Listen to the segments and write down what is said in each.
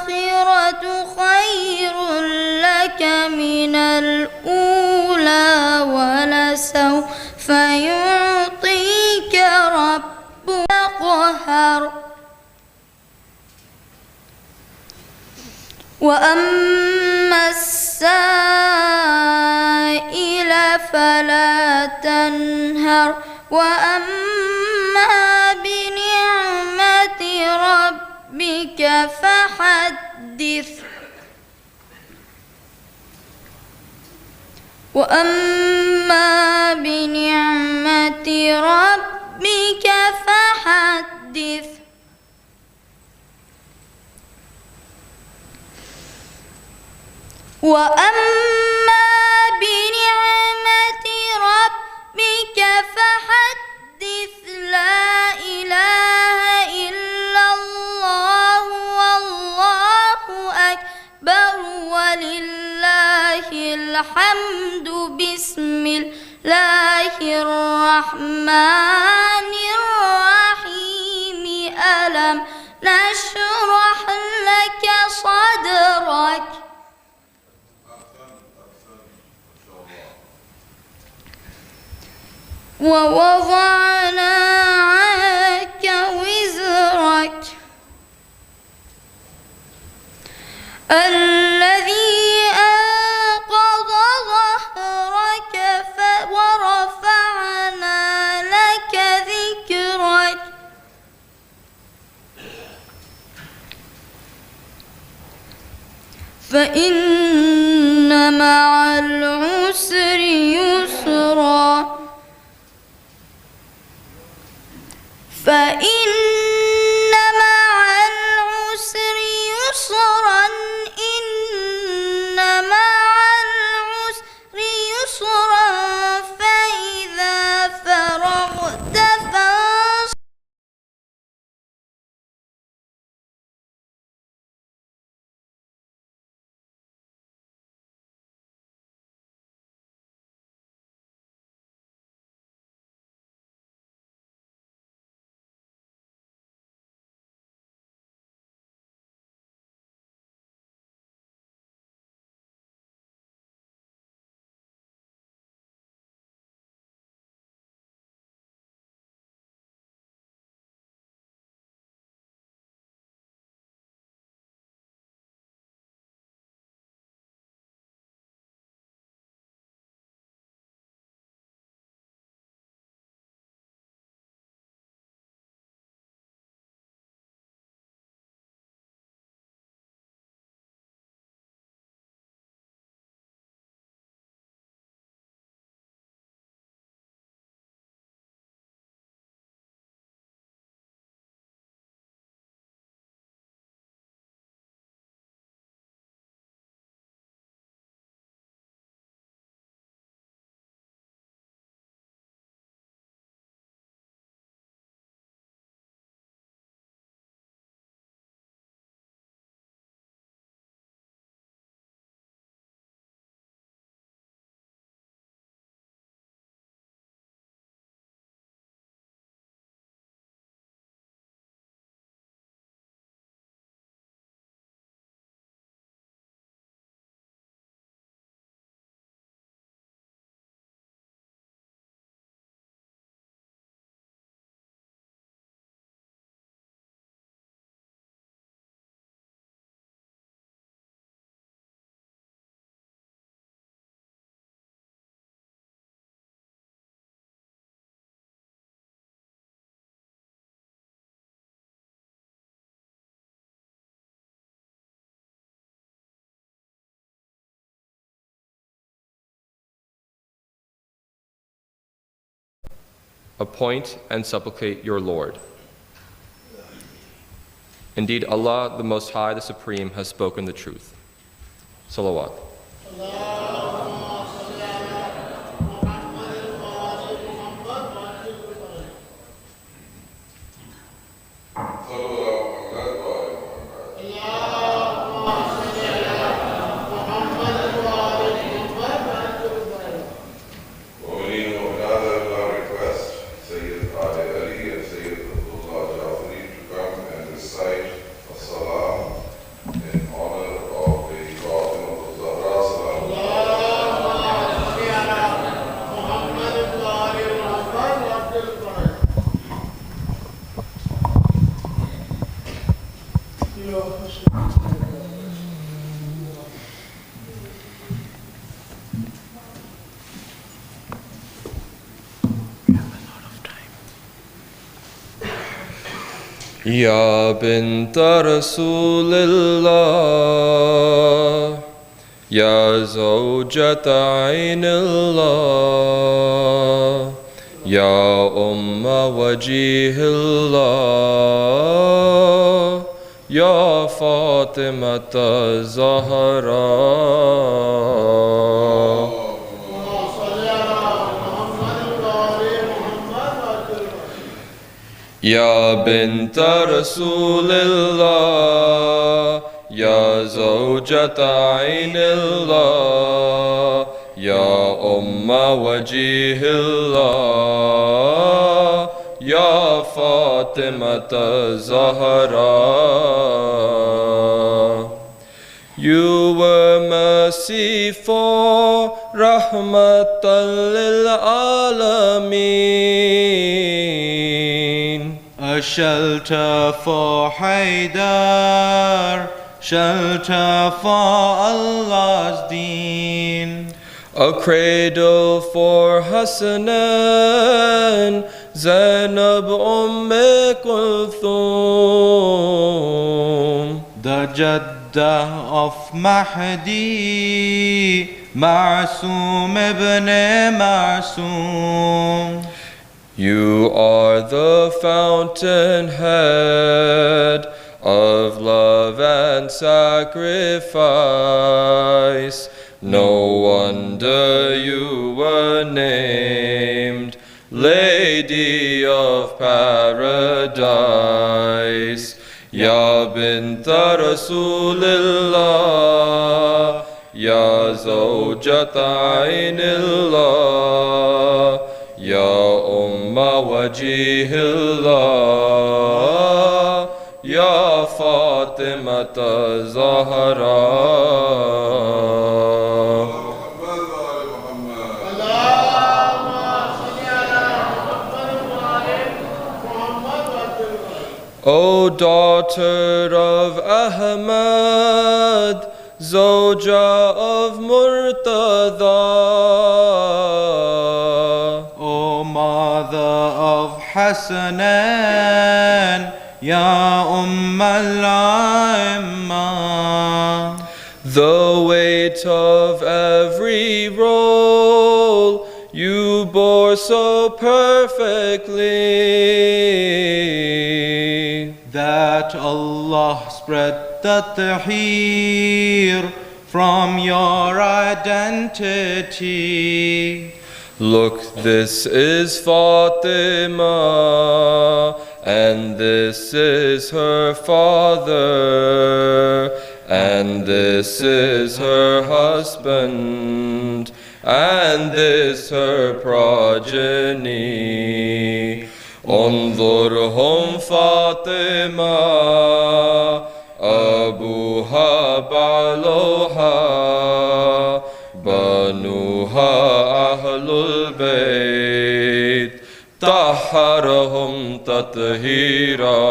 والآخرة خير لك من الأولى ولسوف يعطيك ربك قهر وأما السائل فلا تنهر وأما بنعمة ربك فحدث وأما بنعمة ربك فحدث وأما بنعمة ربك فحدث لا إله إلا الله والله أكبر ولله الحمد بسم الله الرحمن الرحيم ألم نشرح لك صدرك ووضعنا عنك وزرك الذي أنقض ظهرك ورفعنا لك ذكرك فإن مع العسر يسرا فإن مع العسر يسرا إن مع العسر يسرا فإذا فرغت فانصب Appoint and supplicate your Lord. Indeed, Allah, the Most High, the Supreme, has spoken the truth. Salawat. In Ya binta Rasulillah, Ya zawjata Aynillah, Ya umma wajihillah, Ya Fatimata Zahra. Ya binta Rasulillah, Ya zawjata Aynillah, Ya umma wajihillah, Ya Fatimata Zahra. You were mercy for rahmatan lil alameen. A shelter for Haidar, shelter for Allah's deen. A cradle for Hussain, Zainab Kulthum. The Jaddah of Mahdi, Ma'soom ibn Ma'soom. You are the fountainhead of love and sacrifice. No wonder you were named Lady of Paradise. Ya binta Rasulillah, Ya zawjata Aynillah, Ya umma wajihillah, Ya Fatimata Zahra. O daughter of Ahmad, Zawja of Murtada, O mother of Hassanan, Ya al-A'imma. the weight of every role you bore so perfectly, that Allah spread the tahir from your identity. Look, this is Fatima, and this is her father, and this is her husband, and this her progeny. انظرهم فاطمة أبوها بعلوها بنوها أهل البيت طهرهم تطهيرا.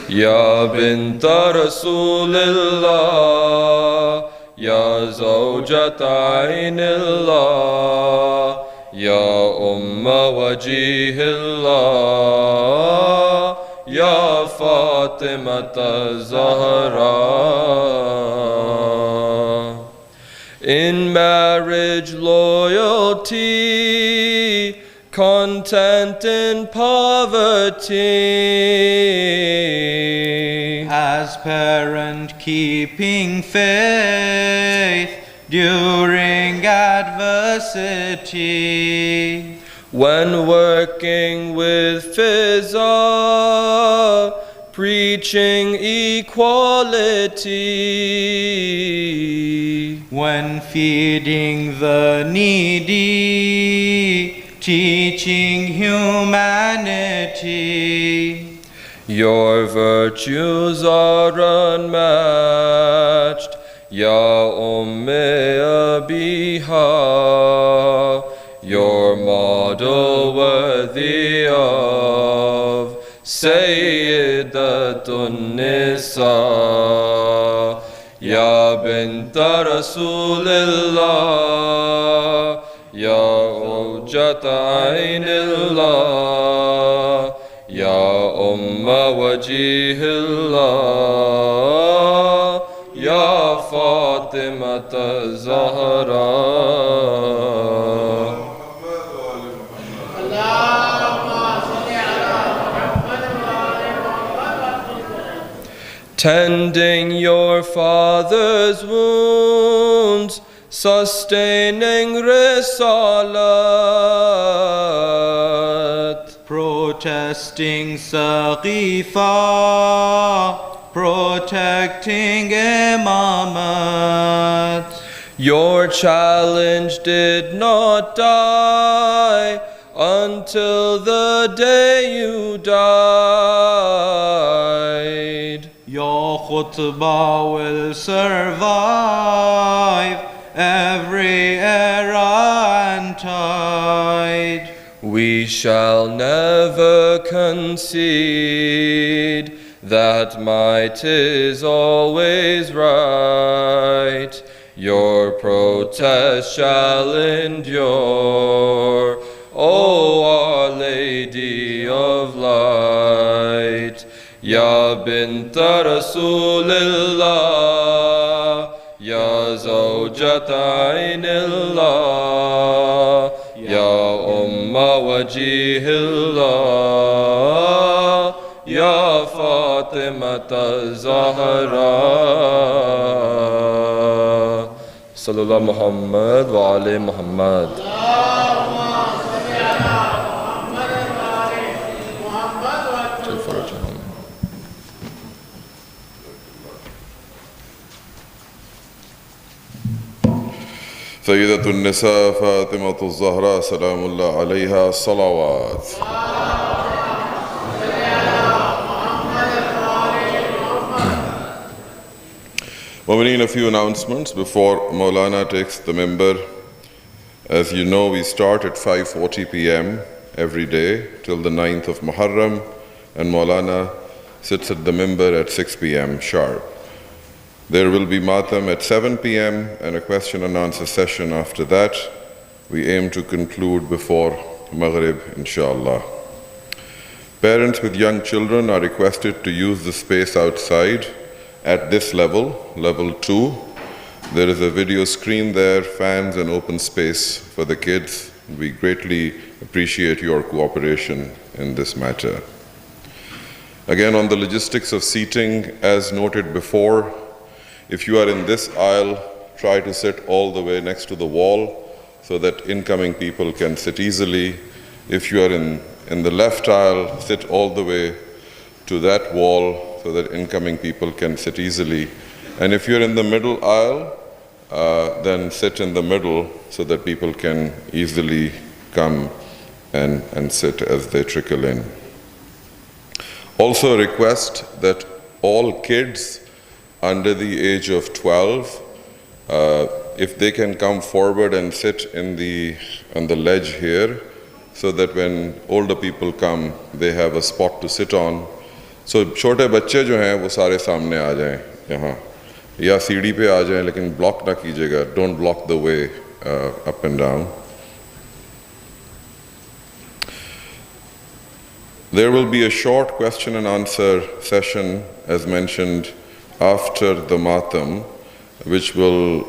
يا بنت رسول الله، يا زوجة عين الله، يا أم وجيه الله، يا فاطمة الزهراء. In marriage loyalty, content in poverty, as parent keeping faith during adversity, when working with Fizah, preaching equality, when feeding the needy, teaching humanity. Your virtues are unmatched, Ya Umme Abiha, your model worthy of Sayyidatun Nisa, Ya Binta Rasulillah, Ya Ujjata Ainillah, Ya Umma Wajihillah, Ya Fatimata Zahra. Tending your father's wounds, sustaining risalat, protesting Saqifa, protecting imamat. Your challenge did not die until the day you died. Your khutbah will survive every era and tide. We shall never concede that might is always right. Your protest shall endure, O Our Lady of Light. Ya Binta Rasulillah, Ya Zawjata Ainillah, Ya Umma Wajihillah, Ya Fatimata Zahra. Sallallahu Muhammad wa Ali Muhammad. Sayyidatun Nisa Fatimatu Zahra Salamullah alayha salawat. Mu'mineen, a few announcements before Maulana takes the minbar. As you know, we start at 5:40 p.m. every day till the 9th of Muharram, and Maulana sits at the minbar at 6 p.m. sharp. There will be matam at 7 p.m. and a question and answer session after that. We aim to conclude before Maghrib, inshallah. Parents with young children are requested to use the space outside at this level, level 2. There is a video screen there, fans and open space for the kids. We greatly appreciate your cooperation in this matter. Again, on the logistics of seating, as noted before, if you are in this aisle, try to sit all the way next to the wall so that incoming people can sit easily. If you are in the left aisle, sit all the way to that wall so that incoming people can sit easily. And if you're in the middle aisle, then sit in the middle so that people can easily come and sit as they trickle in. Also a request that all kids under the age of 12, if they can come forward and sit on the ledge here, so that when older people come, they have a spot to sit on. So छोटे बच्चे जो हैं वो सारे सामने आ जाएं यहाँ, या सीढ़ी पे आ जाएं, लेकिन block ना कीजिएगा. Don't block the way up and down. There will be a short question and answer session, as mentioned, after the matam, which will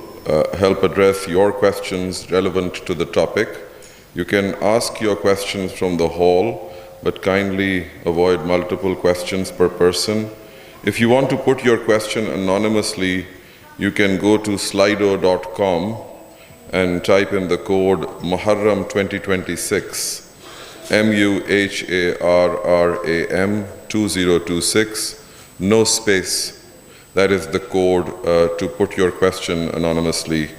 help address your questions relevant to the topic. You can ask your questions from the hall, but kindly avoid multiple questions per person. If you want to put your question anonymously, you can go to slido.com and type in the code Muharram-1448, MUHARRAM 2026, no space. That is the code to put your question anonymously,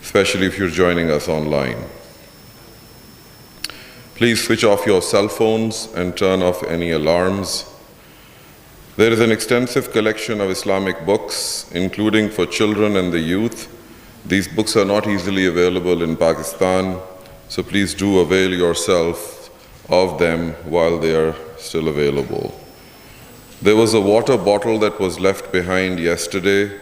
especially if you're joining us online. Please switch off your cell phones and turn off any alarms. There is an extensive collection of Islamic books, including for children and the youth. These books are not easily available in Pakistan, so please do avail yourself of them while they are still available. There was a water bottle that was left behind yesterday.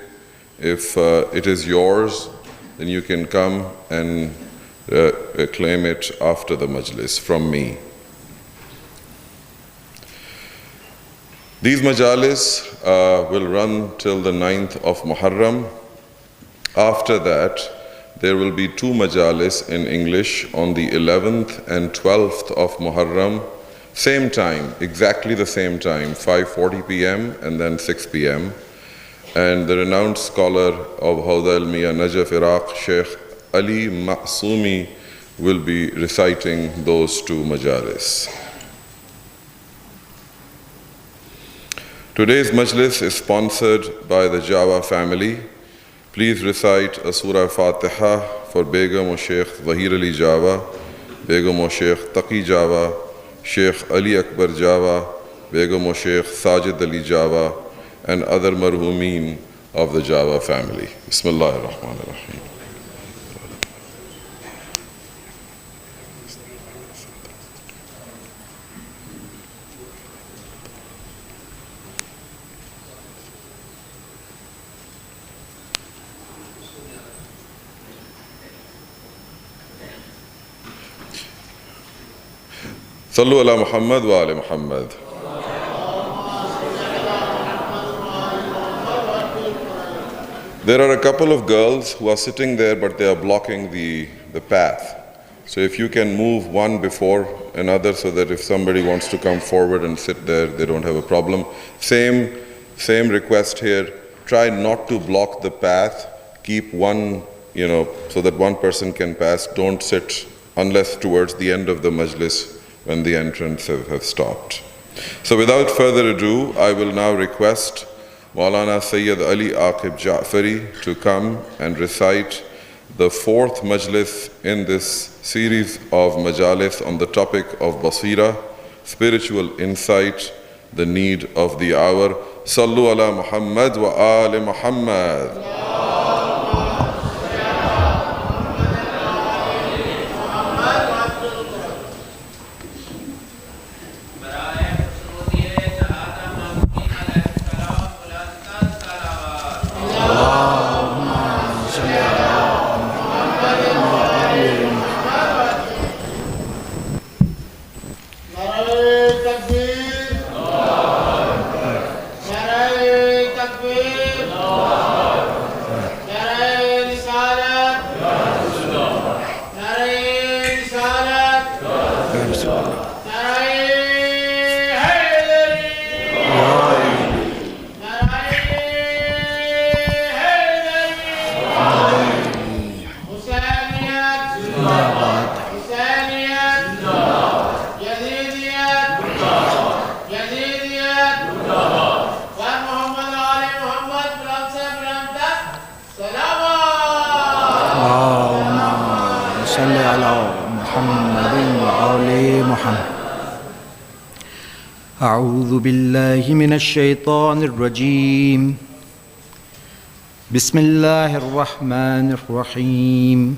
If it is yours, then you can come and claim it after the majlis from me. These majalis will run till the 9th of Muharram. After that, there will be 2 majalis in English on the 11th and 12th of Muharram. Same time, exactly the same time, 5:40 p.m. and then 6 p.m. And the renowned scholar of Hawza Ilmiya Najaf, Iraq, Sheikh Ali Ma'sumi, will be reciting those 2 majalis. Today's majlis is sponsored by the Java family. Please recite a Surah Fatiha for Begum o Sheikh Zahir Ali Java, Begum o Sheikh Taqi Java, Sheikh Ali Akbar Java, Begum o Sheikh Sajid Ali Java, and other marhumeen of the Java family. Bismillah ar-Rahman ar-Rahim. Sallu ala Muhammad wa ali Muhammad. There are a couple of girls who are sitting there, but they are blocking the path. So if you can move one before another so that if somebody wants to come forward and sit there, they don't have a problem. Same request here. Try not to block the path. Keep one, so that one person can pass. Don't sit unless towards the end of the majlis when the entrance have stopped. So without further ado, I will now request Moulana Syed Ali Aqib Jaffry to come and recite the 4th majlis in this series of majalis on the topic of Basira, spiritual insight, the need of the hour. Sallu ala Muhammad wa ali Muhammad. أعوذ بالله من الشيطان الرجيم بسم الله الرحمن الرحيم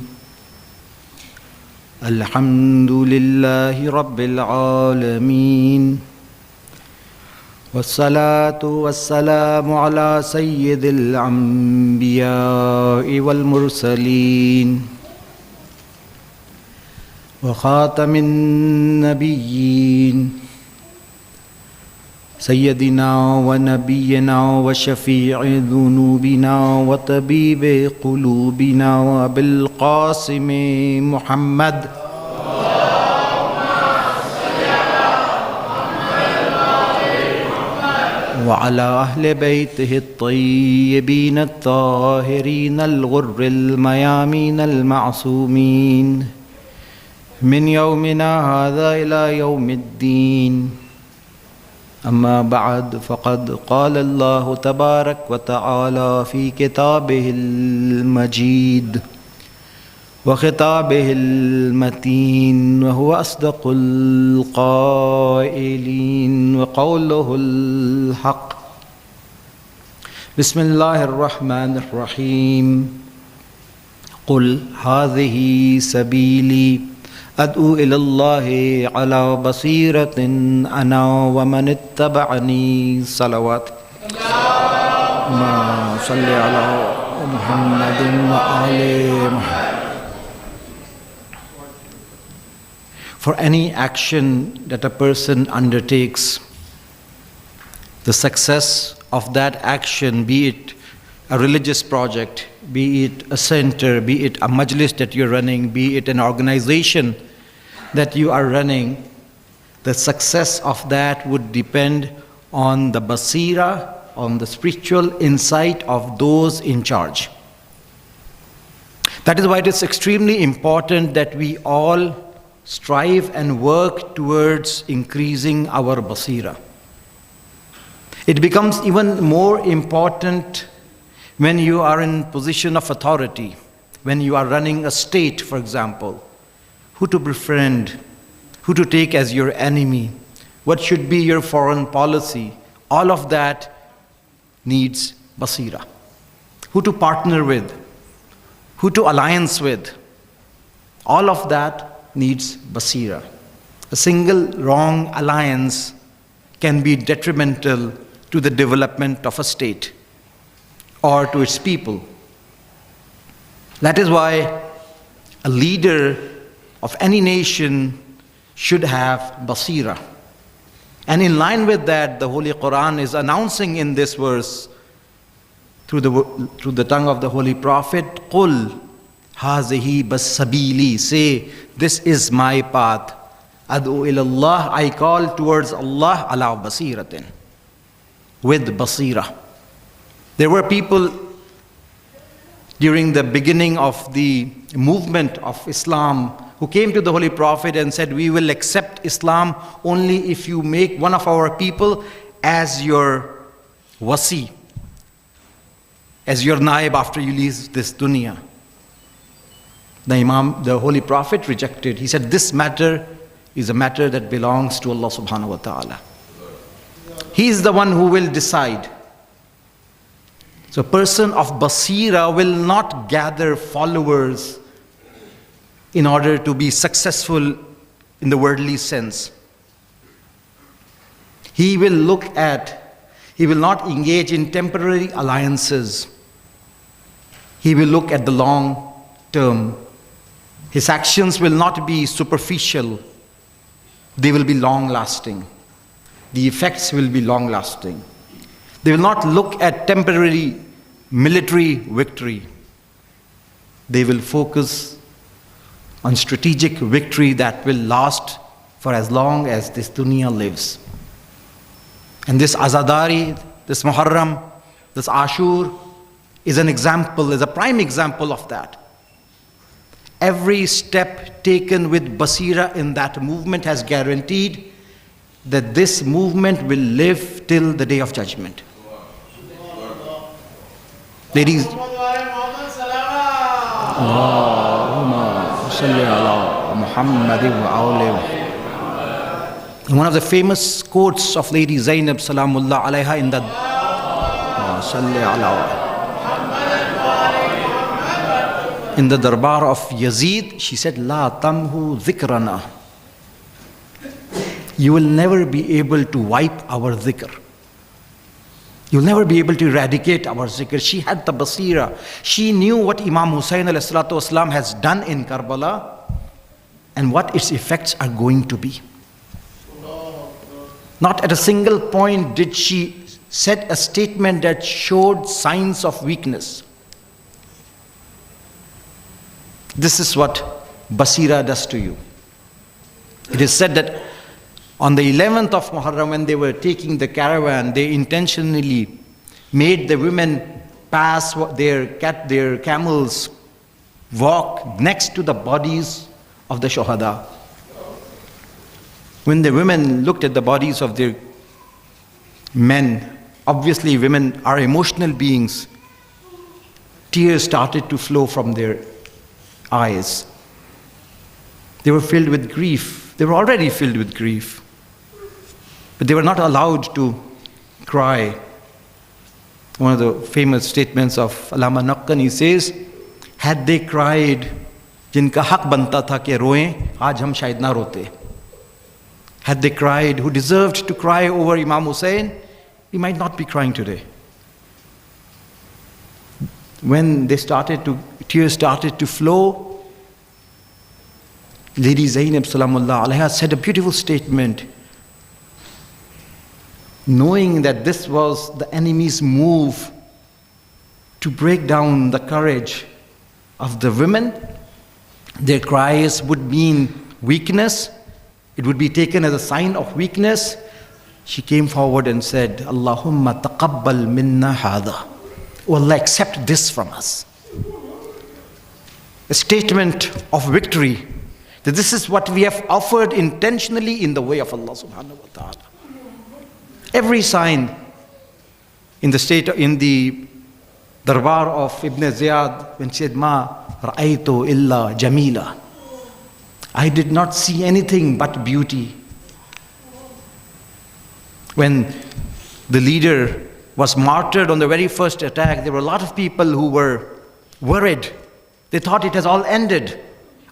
الحمد لله رب العالمين والصلاة والسلام على سيد الأنبياء والمرسلين وخاتم النبيين سيدنا ونبينا وشفيع ذنوبنا وطبيب قلوبنا وأبي القاسم محمد وعلى أهل بيته الطيبين الطاهرين الغر الميامين المعصومين من يومنا هذا إلى يوم الدين. أما بعد، فقد قال الله تبارك وتعالى في كتابه المجيد وخطابه المتين وهو أصدق القائلين وقوله الحق. بسم الله الرحمن الرحيم. قل هذه سبيلي أدعو إلى الله على بصيرة أنا ومن اتبعني صلوات اللهم صل على محمد وآل محمد. For any action that a person undertakes, the success of that action, be it a religious project, be it a center, be it a majlis that you're running, be it an organization that you are running, the success of that would depend on the basira, on the spiritual insight of those in charge. That is why it is extremely important that we all strive and work towards increasing our basira. It becomes even more important when you are in position of authority, when you are running a state, for example, who to befriend, who to take as your enemy, what should be your foreign policy, all of that needs basira. Who to partner with, who to alliance with, all of that needs basira. A single wrong alliance can be detrimental to the development of a state or to its people. That is why a leader of any nation should have basira. And in line with that, the Holy Quran is announcing in this verse through the tongue of the Holy Prophet, قُلْ هَذِهِ بَسَّبِيلِ, say, this is my path. أَدْعُو إِلَى اللَّهِ, I call towards Allah, عَلَى بَصِيرَةٍ, with basira. There were people during the beginning of the movement of Islam who came to the Holy Prophet and said, we will accept Islam only if you make one of our people as your wasi, as your naib after you leave this dunya. The Imam, the Holy Prophet rejected. He said, this matter is a matter that belongs to Allah subhanahu wa ta'ala. He is the one who will decide. So a person of basira will not gather followers in order to be successful in the worldly sense. He will not engage in temporary alliances. He will look at the long term. His actions will not be superficial. They will be long-lasting. The effects will be long-lasting. They will not look at temporary military victory. They will focus on strategic victory that will last for as long as this dunya lives. And this Azadari, this Muharram, this Ashur is an example, is a prime example of that. Every step taken with basira in that movement has guaranteed that this movement will live till the day of judgment. Ladies, one of the famous quotes of Lady Zainab Salamullah Alaiha in the darbar of Yazid, she said, La tamhu dhikrana. You will never be able to wipe our dhikr. You'll never be able to eradicate our zikr. She had the basira. She knew what Imam Hussain ﷺ has done in Karbala and what its effects are going to be. Not at a single point did she set a statement that showed signs of weakness. This is what basira does to you. It is said that on the 11th of Muharram, when they were taking the caravan, they intentionally made the women pass their camels, walk next to the bodies of the shuhada. When the women looked at the bodies of their men, obviously women are emotional beings, tears started to flow from their eyes. They were filled with grief. They were already filled with grief. But they were not allowed to cry. One of the famous statements of Allama Naqqani says, had they cried, जिनका हक बनता था कि रोएं, आज हम शायद ना रोते. Had they cried, who deserved to cry over Imam Hussain, we might not be crying today. When tears started to flow, Lady Zainab Salamullah Alaiha said a beautiful statement, knowing that this was the enemy's move to break down the courage of the women. Their cries would mean weakness. It would be taken as a sign of weakness. She came forward and said, Allahumma taqabbal minna hadha. Oh Allah, accept this from us. A statement of victory, that this is what we have offered intentionally in the way of Allah subhanahu wa ta'ala. Every sign in the darbar of Ibn Ziyad, when she said, Ma ra'aytu illa jamila. I did not see anything but beauty. When the leader was martyred on the very first attack, there were a lot of people who were worried. They thought it has all ended,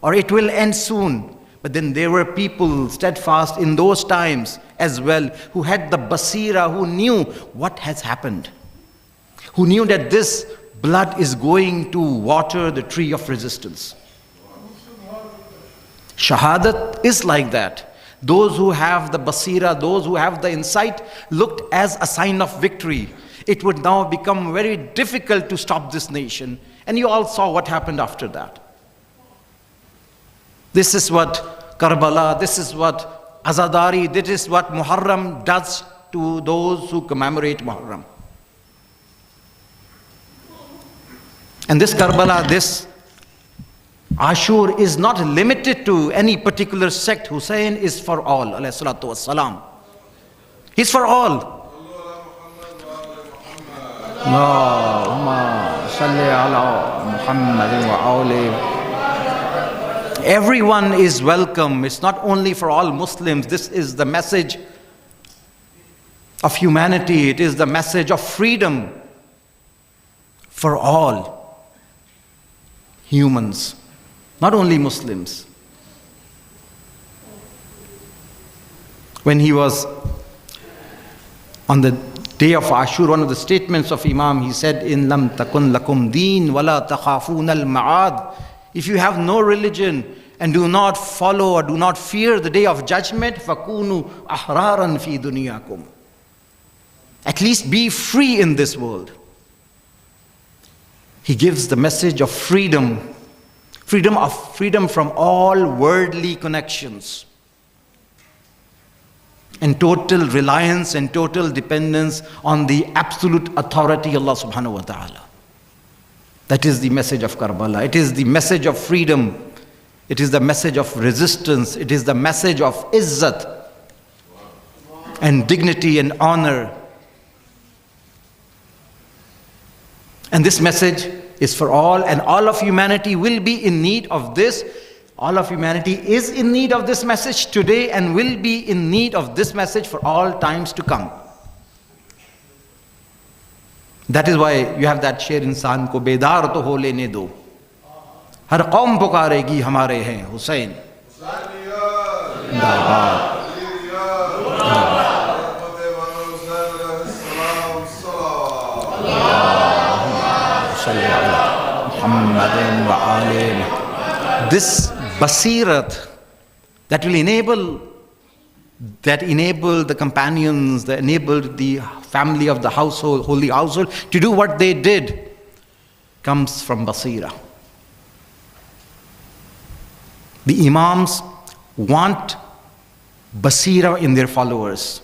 or it will end soon. But then there were people steadfast in those times as well, who had the basira, who knew what has happened, who knew that this blood is going to water the tree of resistance. Shahadat is like that. Those who have the basira, those who have the insight, looked as a sign of victory. It would now become very difficult to stop this nation. And you all saw what happened after that. This is what Karbala, this is what Azadari, this is what Muharram does to those who commemorate Muharram. And this Karbala, this Ashur is not limited to any particular sect. Hussain is for all, alayhi salatu wassalam. He's for all. Allahumma salli ala Muhammadin wa awli. Everyone is welcome. It's not only for all Muslims. This is the message of humanity. It is the message of freedom for all humans. Not only Muslims. When he was on the day of Ashur, one of the statements of Imam, he said, In lam takun lakum deen wala takhafun al-ma'ad. If you have no religion and do not follow or do not fear the day of judgment, fakunu ahraran fi dunyakum. At least be free in this world. He gives the message of freedom. Freedom from all worldly connections, and total reliance and total dependence on the absolute authority, Allah subhanahu wa ta'ala. That is the message of Karbala. It is the message of freedom. It is the message of resistance. It is the message of izzat and dignity and honor. And this message is for all, and all of humanity will be in need of this. All of humanity is in need of this message today and will be in need of this message for all times to come. That is why you have that sher, insaan ko bedar to ho lene do. Har qaum pukaregi hamare hain Hussain. This basirat that will enable the companions, that enabled the family of the household, holy household, to do what they did, comes from basira. The Imams want basira in their followers.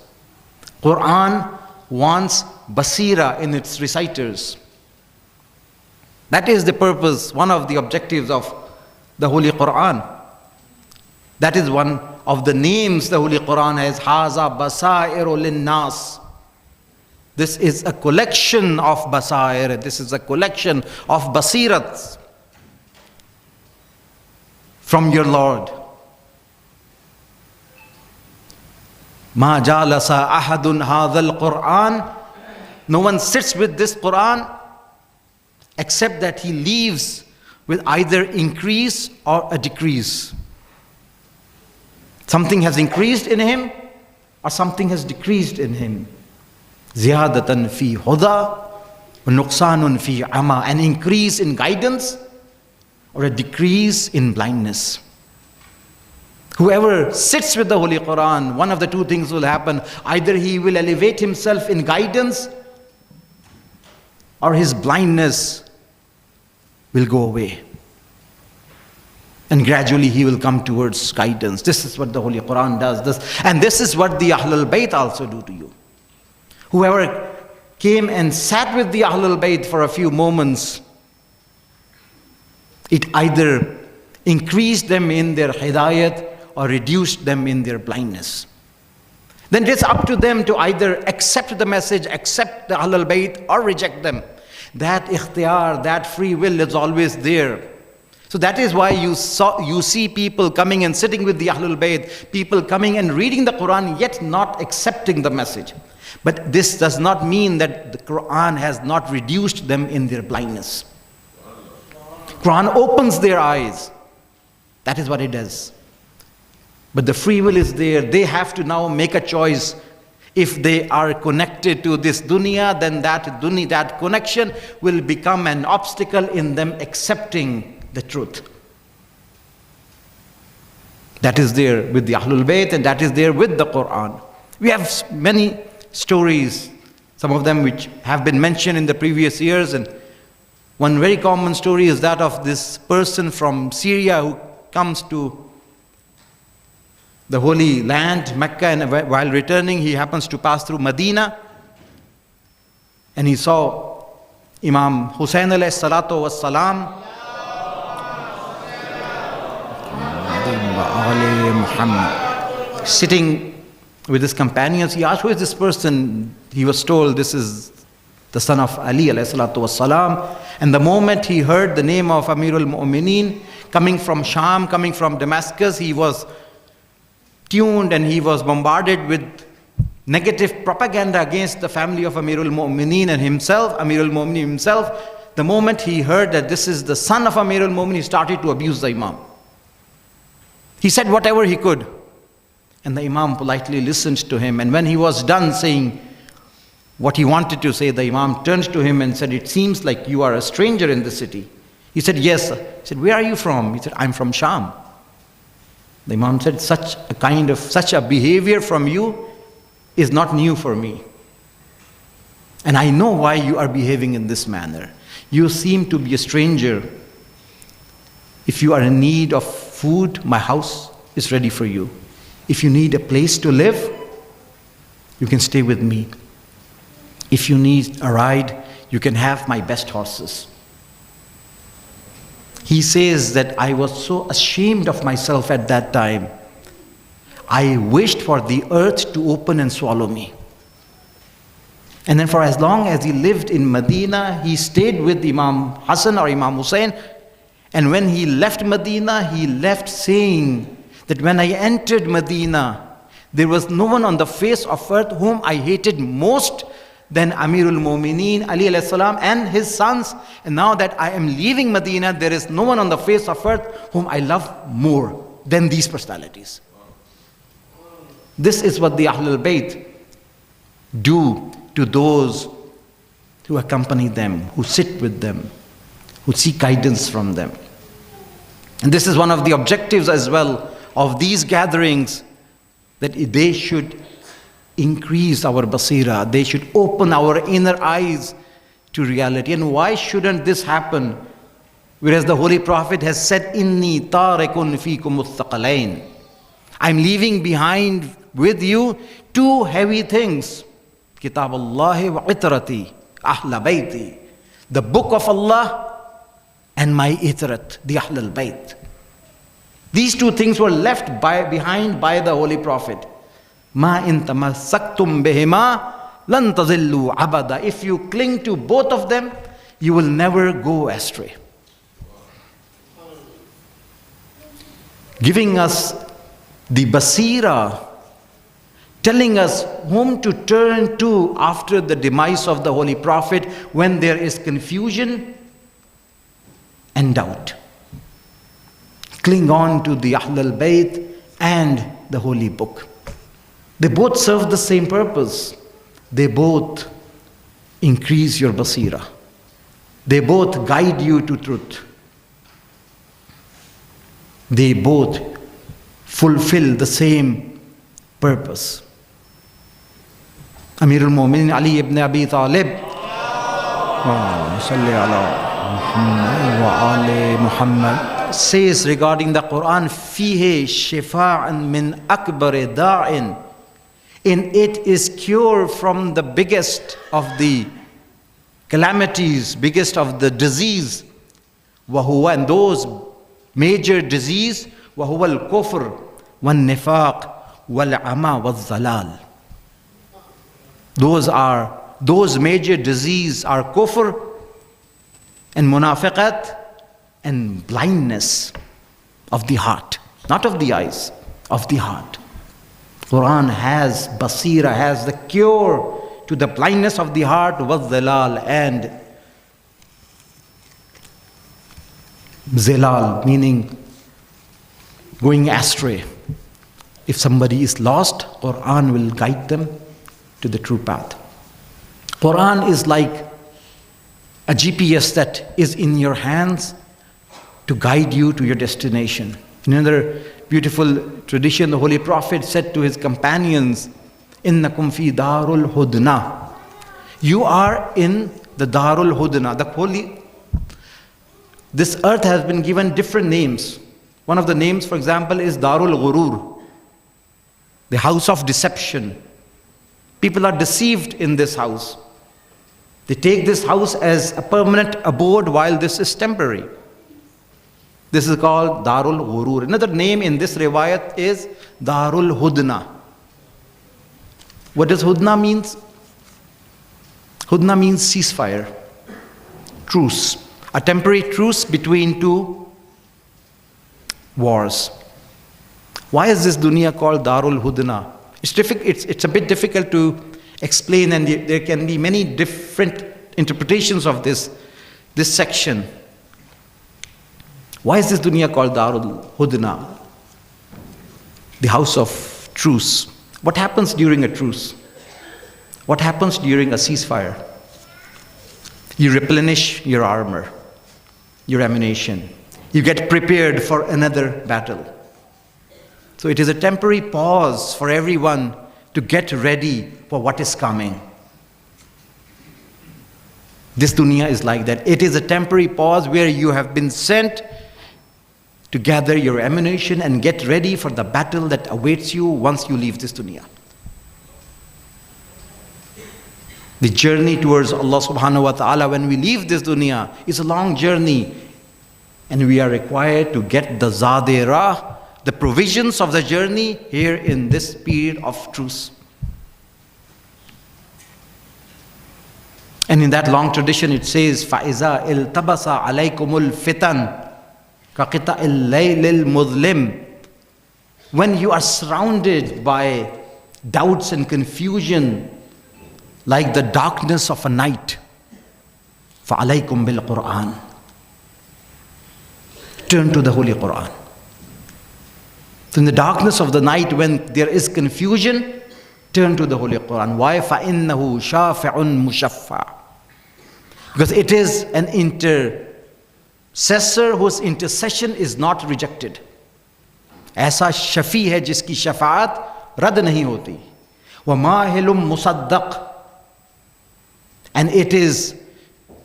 Quran wants basira in its reciters. That is the purpose, one of the objectives of the Holy Quran. That is one of the names the Holy Quran has, Haza Basairu Linnas. This is a collection of basair, this is a collection of basirats from your Lord. Ma jalasa ahadun hadhal Quran. No one sits with this Quran except that he leaves will either increase or a decrease. Something has increased in him or something has decreased in him. Ziyadatan fi huda wa nuqsanun fi ama, an increase in guidance or a decrease in blindness. Whoever sits with the Holy Quran, one of the two things will happen. Either he will elevate himself in guidance or his blindness will go away. And gradually he will come towards guidance. This is what the Holy Quran does. And this is what the Ahlul Bayt also do to you. Whoever came and sat with the Ahlul Bayt for a few moments, it either increased them in their hidayat or reduced them in their blindness. Then it's up to them to either accept the message, accept the Ahlul Bayt, or reject them. That ikhtiyar, that free will is always there. So that is why you see people coming and sitting with the Ahlul Bayt, people coming and reading the Quran yet not accepting the message. But this does not mean that the Quran has not reduced them in their blindness. Quran opens their eyes. That is what it does. But the free will is there. They have to now make a choice. If they are connected to this dunya, then that connection will become an obstacle in them accepting the truth. That is there with the Ahlul Bayt, and that is there with the Quran. We have many stories, some of them which have been mentioned in the previous years, and one very common story is that of this person from Syria who comes to the Holy Land, Mecca, and while returning he happens to pass through Medina, and he saw Imam Hussain alayhi salatu was salam sitting with his companions. He asked, who is this person? He was told, this is the son of Ali alayhi salatu was salam. And the moment he heard the name of Amirul Mu'mineen coming from Sham, coming from Damascus, he was tuned and he was bombarded with negative propaganda against the family of Amirul Mu'mineen and himself, Amirul Mu'mineen himself. The moment he heard that this is the son of Amirul Mu'mineen, he started to abuse the Imam. He said whatever he could. And the Imam politely listened to him. And when he was done saying what he wanted to say, the Imam turned to him and said, it seems like you are a stranger in the city. He said, yes. He said, where are you from? He said, I'm from Sham. The Imam said, such a behavior from you is not new for me. And I know why you are behaving in this manner. You seem to be a stranger. If you are in need of food, my house is ready for you. If you need a place to live, you can stay with me. If you need a ride, you can have my best horses. He says that I was so ashamed of myself at that time. I wished for the earth to open and swallow me. And then for as long as he lived in Medina, he stayed with Imam Hassan or Imam Hussain. And when he left Medina, he left saying that when I entered Medina, there was no one on the face of earth whom I hated most than Amirul Mu'mineen, Ali alayhi salam, and his sons. And now that I am leaving Medina, there is no one on the face of earth whom I love more than these personalities. This is what the Ahlul Bayt do to those who accompany them, who sit with them, who seek guidance from them. And this is one of the objectives as well of these gatherings, that they should increase our basira, they should open our inner eyes to reality. And why shouldn't this happen? Whereas the Holy Prophet has said, Inni tarikun fikum uthaqalain. I'm leaving behind with you two heavy things. Kitab Allahi wa itrati, ahla bayti. The book of Allah and my itrat, the Ahlul Bayt. These two things were left behind by the Holy Prophet. Ma in tamassaktum bihima lan tazillu abada. If you cling to both of them, you will never go astray. Giving us the basira, telling us whom to turn to after the demise of the Holy Prophet when there is confusion and doubt. cling on to the Ahlul Bayt and the holy book. They both serve the same purpose. They both increase your basira. They both guide you to truth. They both fulfill the same purpose. Amirul Mu'minin Ali ibn Abi Talib says regarding the Quran, فِيهِ شِفَاءً مِّنْ أَكْبَرِ دَاعٍ. In it is cure from the biggest of the calamities, biggest of the disease. وَهُوَ, and those major disease, وَهُوَ الْكُفْرِ وَالنِّفَاقِ وَالْعَمَى وَالظَّلَالِ. Those major disease are kufr and munafiqat and blindness of the heart, not of the eyes, of the heart. Quran has basira, has the cure to the blindness of the heart, wazzalal, and zilal, meaning going astray. If somebody is lost, Quran will guide them to the true path. Quran is like a GPS that is in your hands to guide you to your destination. In another beautiful tradition, the Holy Prophet said to his companions, "Innakum fi darul hudna." You are in the darul hudna. This earth has been given different names. One of the names, for example, is Darul Ghurur, the house of deception. People are deceived in this house. They take this house as a permanent abode while this is temporary. This is called Darul Ghurur. Another name in this riwayat is Darul Hudna. What does Hudna means? Hudna means ceasefire, truce, a temporary truce between two wars. Why is this dunya called Darul Hudna? It's a bit difficult to explain, and there can be many different interpretations of this section. Why is this dunya called Darul Hudna? The house of truce. What happens during a truce? What happens during a ceasefire? You replenish your armor, your ammunition. You get prepared for another battle. So it is a temporary pause for everyone to get ready for what is coming. This dunya is like that. It is a temporary pause where you have been sent to gather your ammunition and get ready for the battle that awaits you once you leave this dunya. The journey towards Allah subhanahu wa ta'ala when we leave this dunya is a long journey, and we are required to get the zadera, the provisions of the journey here in this period of truce. And in that long tradition it says, فَإِذَا إِلْتَبَسَ عَلَيْكُمُ الْفِتَنِ كَقِطَعِ اللَّيْلِ الْمُظْلِمِ. When you are surrounded by doubts and confusion like the darkness of a night, فَعَلَيْكُمْ بِالْقُرْآنِ. Turn to the Holy Quran. So in the darkness of the night when there is confusion, turn to the Holy Quran. Why? فَإِنَّهُ شَافِعٌ مُشَفَّعٌ. Because it is an intercessor whose intercession is not rejected. ऐसा शफी है जिसकी शफाअत रद्द नहीं होती. وَمَاهِلٌ مُصَدَّقٌ. And it is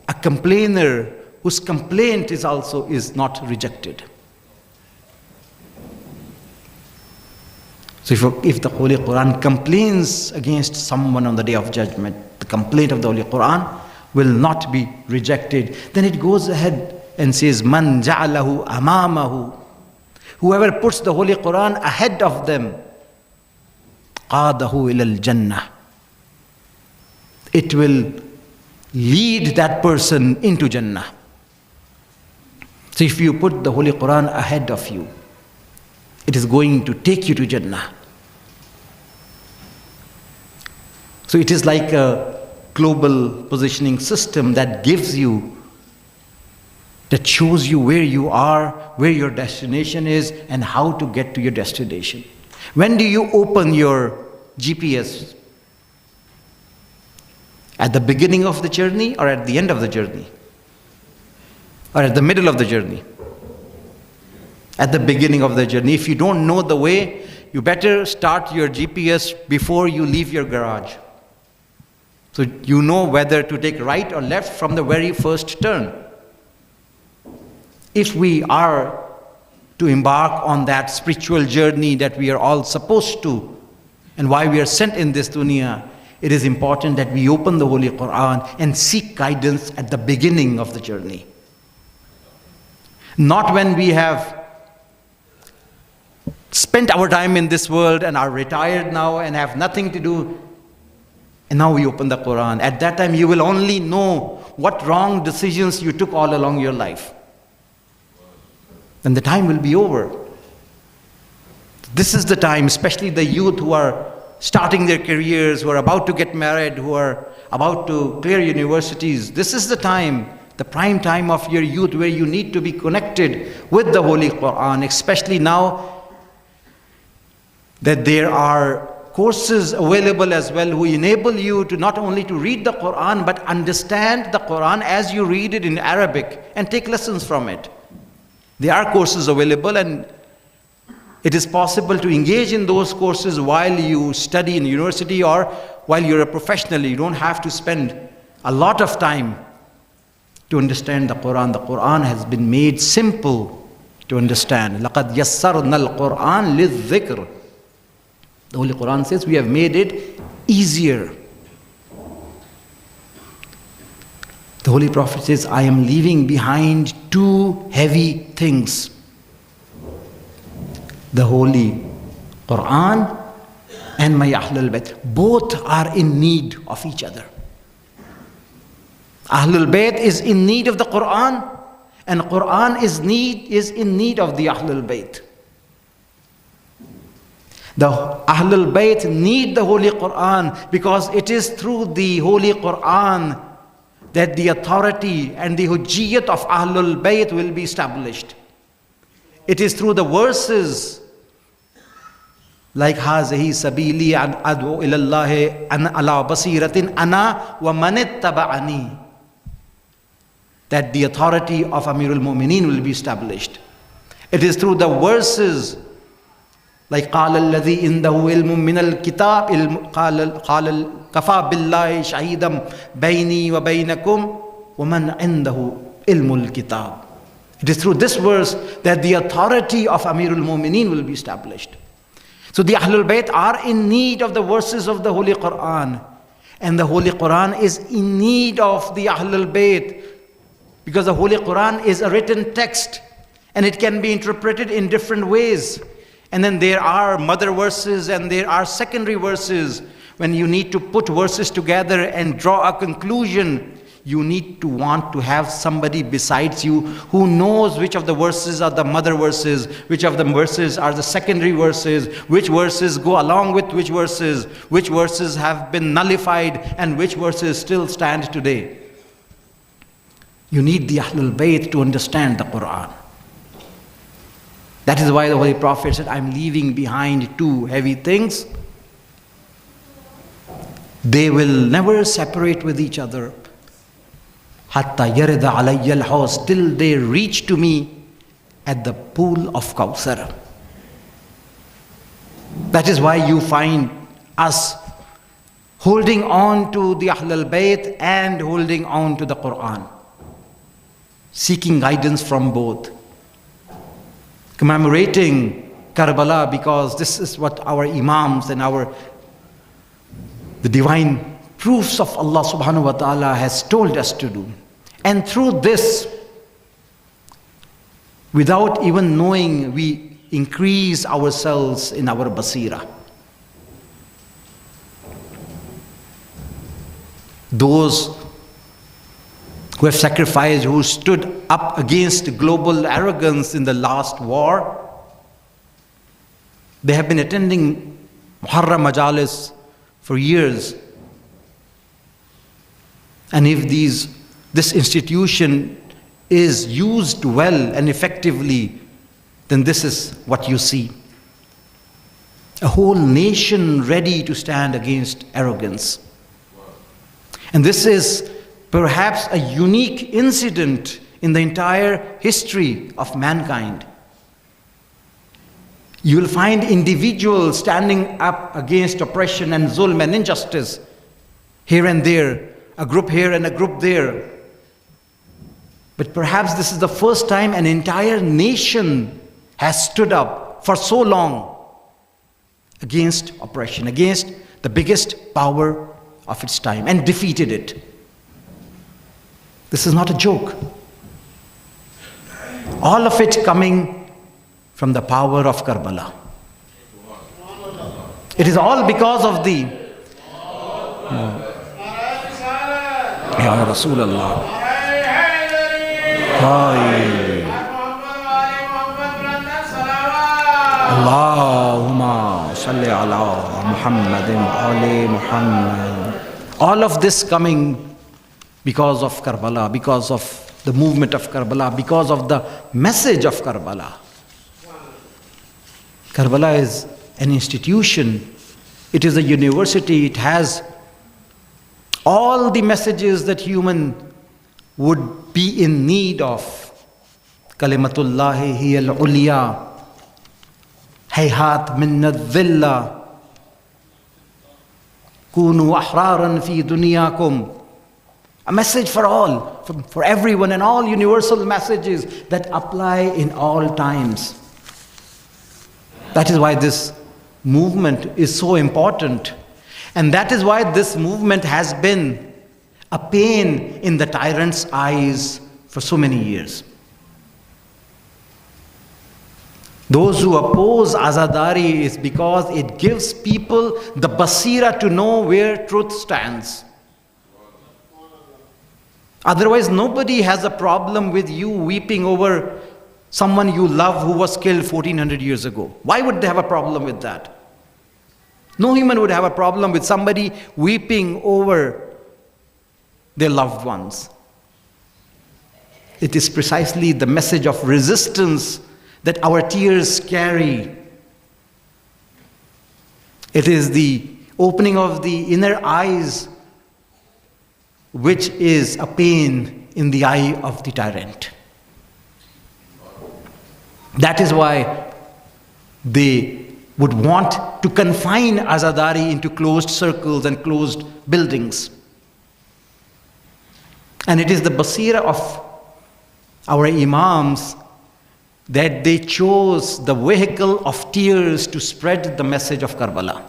a complainer whose complaint is not rejected. So if the Holy Quran complains against someone on the Day of Judgment, the complaint of the Holy Quran will not be rejected. Then it goes ahead and says, Man ja'alahu amamahu. Whoever puts the Holy Quran ahead of them, qadahu ilal jannah. It will lead that person into Jannah. So if you put the Holy Quran ahead of you, it is going to take you to Jannah. So it is like a global positioning system that gives you that shows you where you are, where your destination is, and how to get to your destination. When do you open your GPS? At the beginning of the journey, or at the end of the journey? Or at the middle of the journey? At the beginning of the journey. If you don't know the way, you better start your GPS before you leave your garage. So you know whether to take right or left from the very first turn. If we are to embark on that spiritual journey that we are all supposed to, and why we are sent in this dunya, it is important that we open the Holy Quran and seek guidance at the beginning of the journey. Not when we have spent our time in this world and are retired now and have nothing to do, and now we open the Quran. At that time you will only know what wrong decisions you took all along your life. Then the time will be over. This is the time, especially the youth who are starting their careers, who are about to get married, who are about to clear universities. This is the time, the prime time of your youth, where you need to be connected with the Holy Quran, especially now that there are courses available as well who enable you to not only to read the Quran but understand the Quran as you read it in Arabic and take lessons from it. There are courses available, and it is possible to engage in those courses while you study in university or while you're a professional. You don't have to spend a lot of time to understand the Quran. The Quran has been made simple to understand. لَقَدْ يَسَّرْنَا الْقُرْآنَ لِلذِّكْرِ. The Holy Quran says we have made it easier. The Holy Prophet says, I am leaving behind two heavy things. The Holy Quran and my Ahlul Bayt. Both are in need of each other. Ahlul Bayt is in need of the Quran, and Quran is in need of the Ahlul Bayt. The Ahlul Bayt need the Holy Quran because it is through the Holy Quran that the authority and the hujjiyat of Ahlul Bayt will be established. It is through the verses like Hazihi Sabili an Ad'u ilallahi an ala basiratin ana wa man ittaba'ani that the authority of Amirul Mu'mineen will be established. It is through the verses like قال الذي عنده علم من الكتاب قال كفى بالله شهيدا بيني وبينكم ومن عنده علم الكتاب. It is through this verse that the authority of Amirul Mu'mineen will be established. So the Ahlul Bayt are in need of the verses of the Holy Quran, and the Holy Quran is in need of the Ahlul Bayt, because the Holy Quran is a written text and it can be interpreted in different ways. And then there are mother verses and there are secondary verses. When you need to put verses together and draw a conclusion, you need to want to have somebody besides you who knows which of the verses are the mother verses, which of the verses are the secondary verses, which verses go along with which verses have been nullified, and which verses still stand today. You need the Ahlul Bayt to understand the Quran. That is why the Holy Prophet said, I'm leaving behind two heavy things. They will never separate with each other. Hatta yarida alayya al-haws, till they reach to me at the pool of Kawthar. That is why you find us holding on to the Ahlul Bayt and holding on to the Quran, seeking guidance from both. Commemorating Karbala because this is what our Imams and the divine proofs of Allah subhanahu wa ta'ala has told us to do. And through this, without even knowing, we increase ourselves in our basira. Those who have sacrificed, who stood up against global arrogance in the last war, they have been attending Muharram Majalis for years. And if this institution is used well and effectively, then this is what you see. A whole nation ready to stand against arrogance. And this is perhaps a unique incident in the entire history of mankind. You will find individuals standing up against oppression and zulm and injustice here and there, a group here and a group there. But perhaps this is the first time an entire nation has stood up for so long against oppression, against the biggest power of its time, and defeated it. This is not a joke. All of it coming from the power of Karbala. It is all because of the Ya Rasulullah. Allahumma salli ala Muhammadin ali Muhammad. All of this coming because of Karbala, because of the movement of Karbala, because of the message of Karbala. Karbala is an institution. It is a university. It has all the messages that human would be in need of. Kalimatullahi hiya al-ulya. Hayhat min al-dhilla. Kunu ahraran fi dunyakum. A message for all, for everyone, and all universal messages that apply in all times. That is why this movement is so important. And that is why this movement has been a pain in the tyrant's eyes for so many years. Those who oppose Azadari is because it gives people the basira to know where truth stands. Otherwise, nobody has a problem with you weeping over someone you love who was killed 1400 years ago. Why would they have a problem with that? No human would have a problem with somebody weeping over their loved ones. It is precisely the message of resistance that our tears carry. It is the opening of the inner eyes, which is a pain in the eye of the tyrant. That is why they would want to confine Azadari into closed circles and closed buildings. And it is the basira of our Imams that they chose the vehicle of tears to spread the message of Karbala.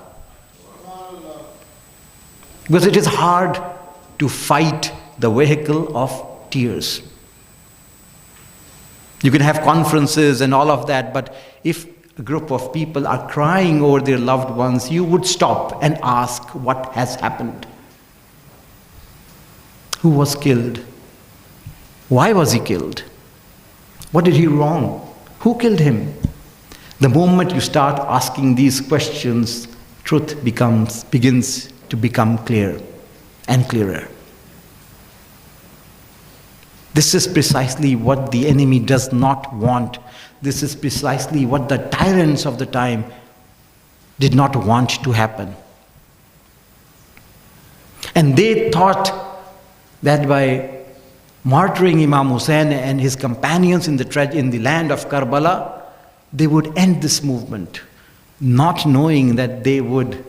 Because it is hard to fight the vehicle of tears. You can have conferences and all of that, but if a group of people are crying over their loved ones, you would stop and ask what has happened. Who was killed? Why was he killed? What did he wrong? Who killed him? The moment you start asking these questions, truth begins to become clear and clearer. This is precisely what the enemy does not want. This is precisely what the tyrants of the time did not want to happen. And they thought that by martyring Imam Hussain and his companions in the land of Karbala, they would end this movement, not knowing that they would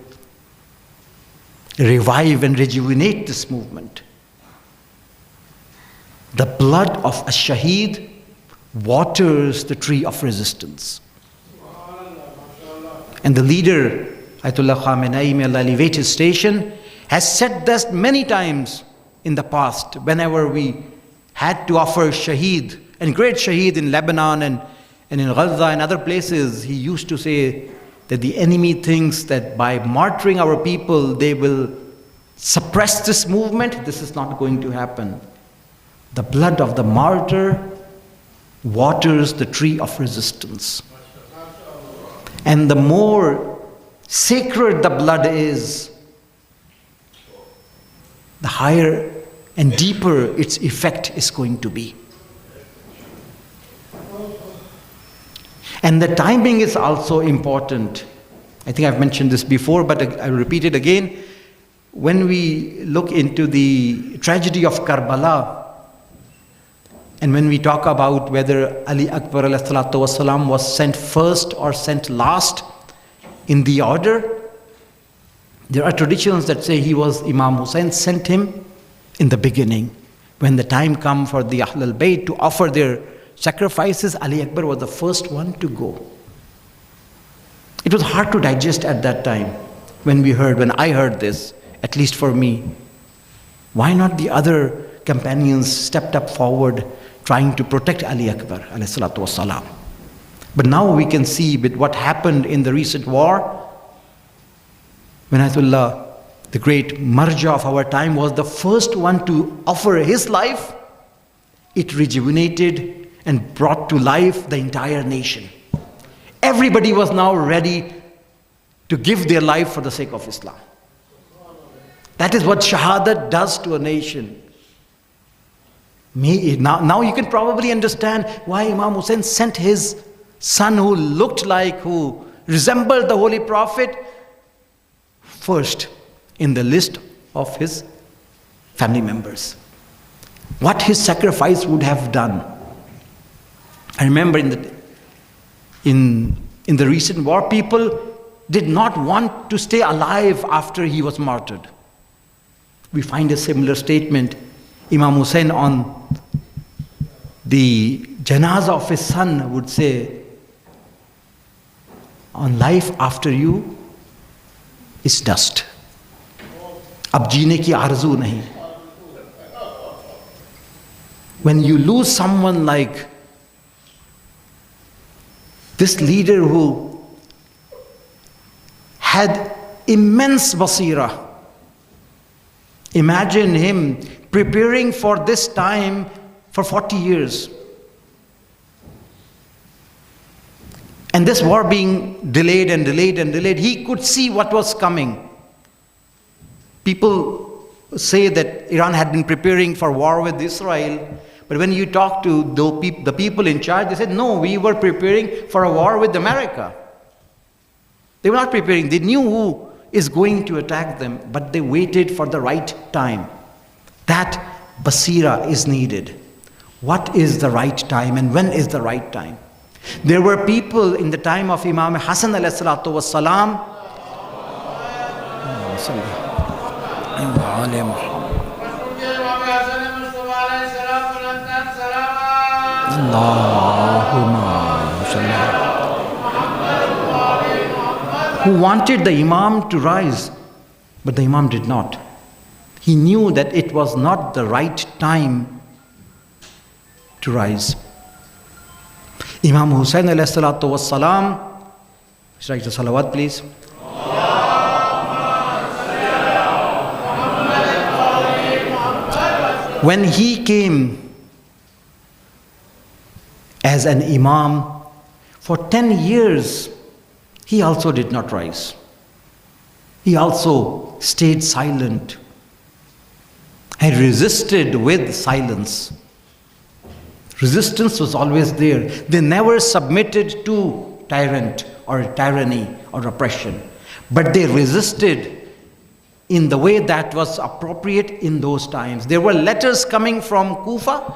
revive and rejuvenate this movement. The blood of a shaheed waters the tree of resistance. And the leader, Ayatollah Khamenei, may Allah elevate his station, has said this many times in the past, whenever we had to offer shaheed, and great shaheed in Lebanon and in Gaza and other places, he used to say that the enemy thinks that by martyring our people, they will suppress this movement. This is not going to happen. The blood of the martyr waters the tree of resistance. And the more sacred the blood is, the higher and deeper its effect is going to be. And the timing is also important. I think I've mentioned this before, but I'll repeat it again. When we look into the tragedy of Karbala, and when we talk about whether Ali Akbar ﷺ was sent first or sent last in the order, there are traditions that say Imam Hussain sent him in the beginning. When the time come for the Ahlul Bayt to offer their sacrifices, Ali Akbar was the first one to go. It was hard to digest at that time when I heard this, at least for me. Why not the other companions stepped up forward trying to protect Ali Akbar ﷺ? But now we can see with what happened in the recent war, when Ayatollah, the great marja of our time, was the first one to offer his life, it rejuvenated and brought to life the entire nation. Everybody was now ready to give their life for the sake of Islam. That is what Shahadat does to a nation. Now you can probably understand why Imam Hussain sent his son who resembled the Holy Prophet, first in the list of his family members. What his sacrifice would have done. I remember in the recent war, people did not want to stay alive after he was martyred. We find a similar statement. Imam Hussain on the janazah of his son would say, on life after you is dust. Ab jeene ki arzu nahi. When you lose someone like this leader who had immense basira, imagine him preparing for this time for 40 years. And this war being delayed and delayed and delayed, he could see what was coming. People say that Iran had been preparing for war with Israel, but when you talk to the people in charge, they said, no, we were preparing for a war with America. They were not preparing. They knew who is going to attack them, but they waited for the right time. That basira is needed. What is the right time and when is the right time? There were people in the time of Imam Hassan alayhi salatu was salam. Who wanted the Imam to rise, but the Imam did not. He knew that it was not the right time to rise. Imam Hussain alayhi salatu was salam. Write the salawat, please. When he came as an Imam, for 10 years, he also did not rise. He also stayed silent and resisted with silence. Resistance was always there. They never submitted to tyrant or tyranny or oppression, but they resisted in the way that was appropriate in those times. There were letters coming from Kufa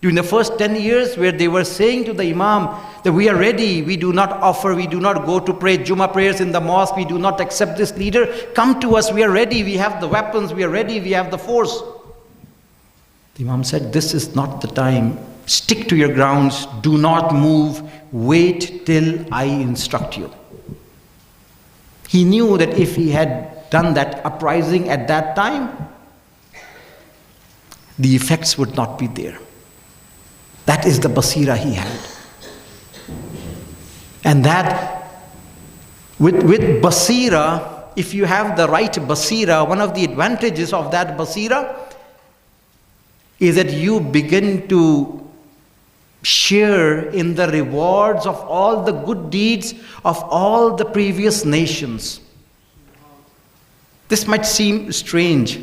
during the first 10 years where they were saying to the Imam that we are ready, we do not go to pray Jummah prayers in the mosque, we do not accept this leader, come to us, we are ready, we have the weapons, we are ready, we have the force. The Imam said, this is not the time, stick to your grounds, do not move, wait till I instruct you. He knew that if he had done that uprising at that time, the effects would not be there. That is the basira he had. And that, with basira, if you have the right basira, one of the advantages of that basira is that you begin to share in the rewards of all the good deeds of all the previous nations. This might seem strange.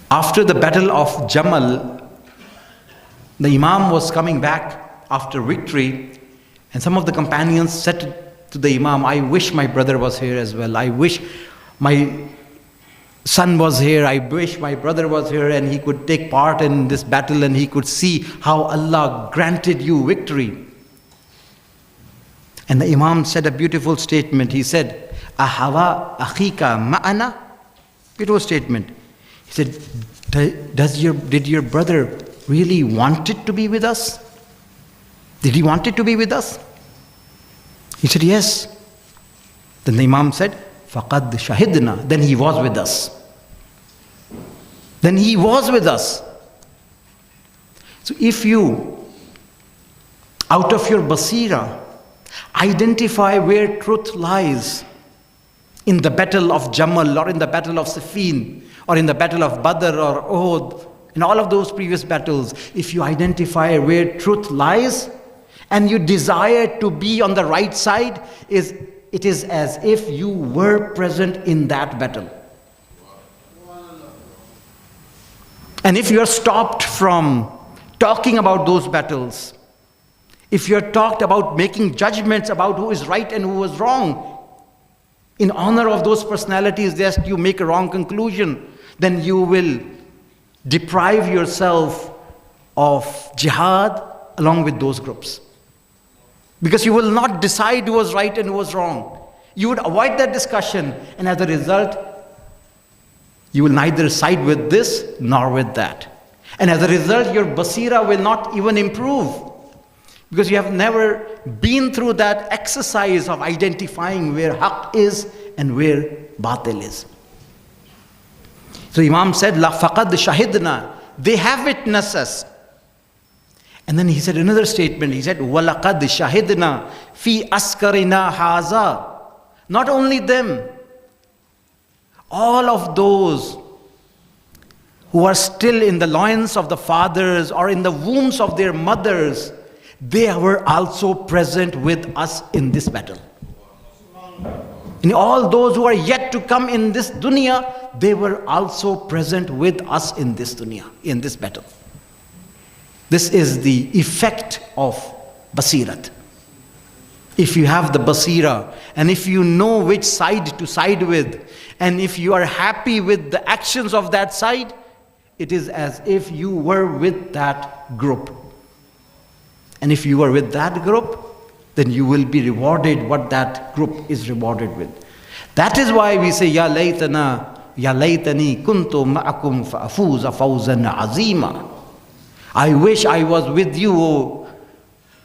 After the battle of Jamal, The Imam was coming back after victory, and some of the companions said to the Imam, I wish my brother was here as well. I wish my son was here. I wish my brother was here and he could take part in this battle and he could see how Allah granted you victory. And the Imam said a beautiful statement. He said, Ahawa akhika ma'ana? Beautiful statement. He said, did your brother really want it to be with us? Did he want it to be with us? He said, yes. Then the Imam said, Faqad shahidna. Then he was with us. Then he was with us. So if you, out of your basira, identify where truth lies, in the battle of Jamal or in the battle of Siffin or in the battle of Badr or Uhud, in all of those previous battles, if you identify where truth lies and you desire to be on the right side, it is as if you were present in that battle. And if you're stopped from talking about those battles, if you're talked about making judgments about who is right and who is wrong, in honor of those personalities, lest you make a wrong conclusion, then you will deprive yourself of jihad along with those groups. Because you will not decide who was right and who was wrong. You would avoid that discussion, and as a result, you will neither side with this nor with that. And as a result, your basira will not even improve. Because you have never been through that exercise of identifying where haqq is and where batil is. So Imam said, La faqad shahidna. They have witnessed us. And then he said another statement. He said, Walaqad shahidna fi askarina haza. Not only them, all of those who are still in the loins of the fathers or in the wombs of their mothers, they were also present with us in this battle. And all those who are yet to come in this dunya, they were also present with us in this dunya, in this battle. This is the effect of basirat. If you have the basira, and if you know which side to side with, and if you are happy with the actions of that side, it is as if you were with that group. And if you are with that group, then you will be rewarded what that group is rewarded with. That is why we say, Ya laytana, Ya laytani kuntu ma'akum fa'afuza fawzan azima. I wish I was with you, O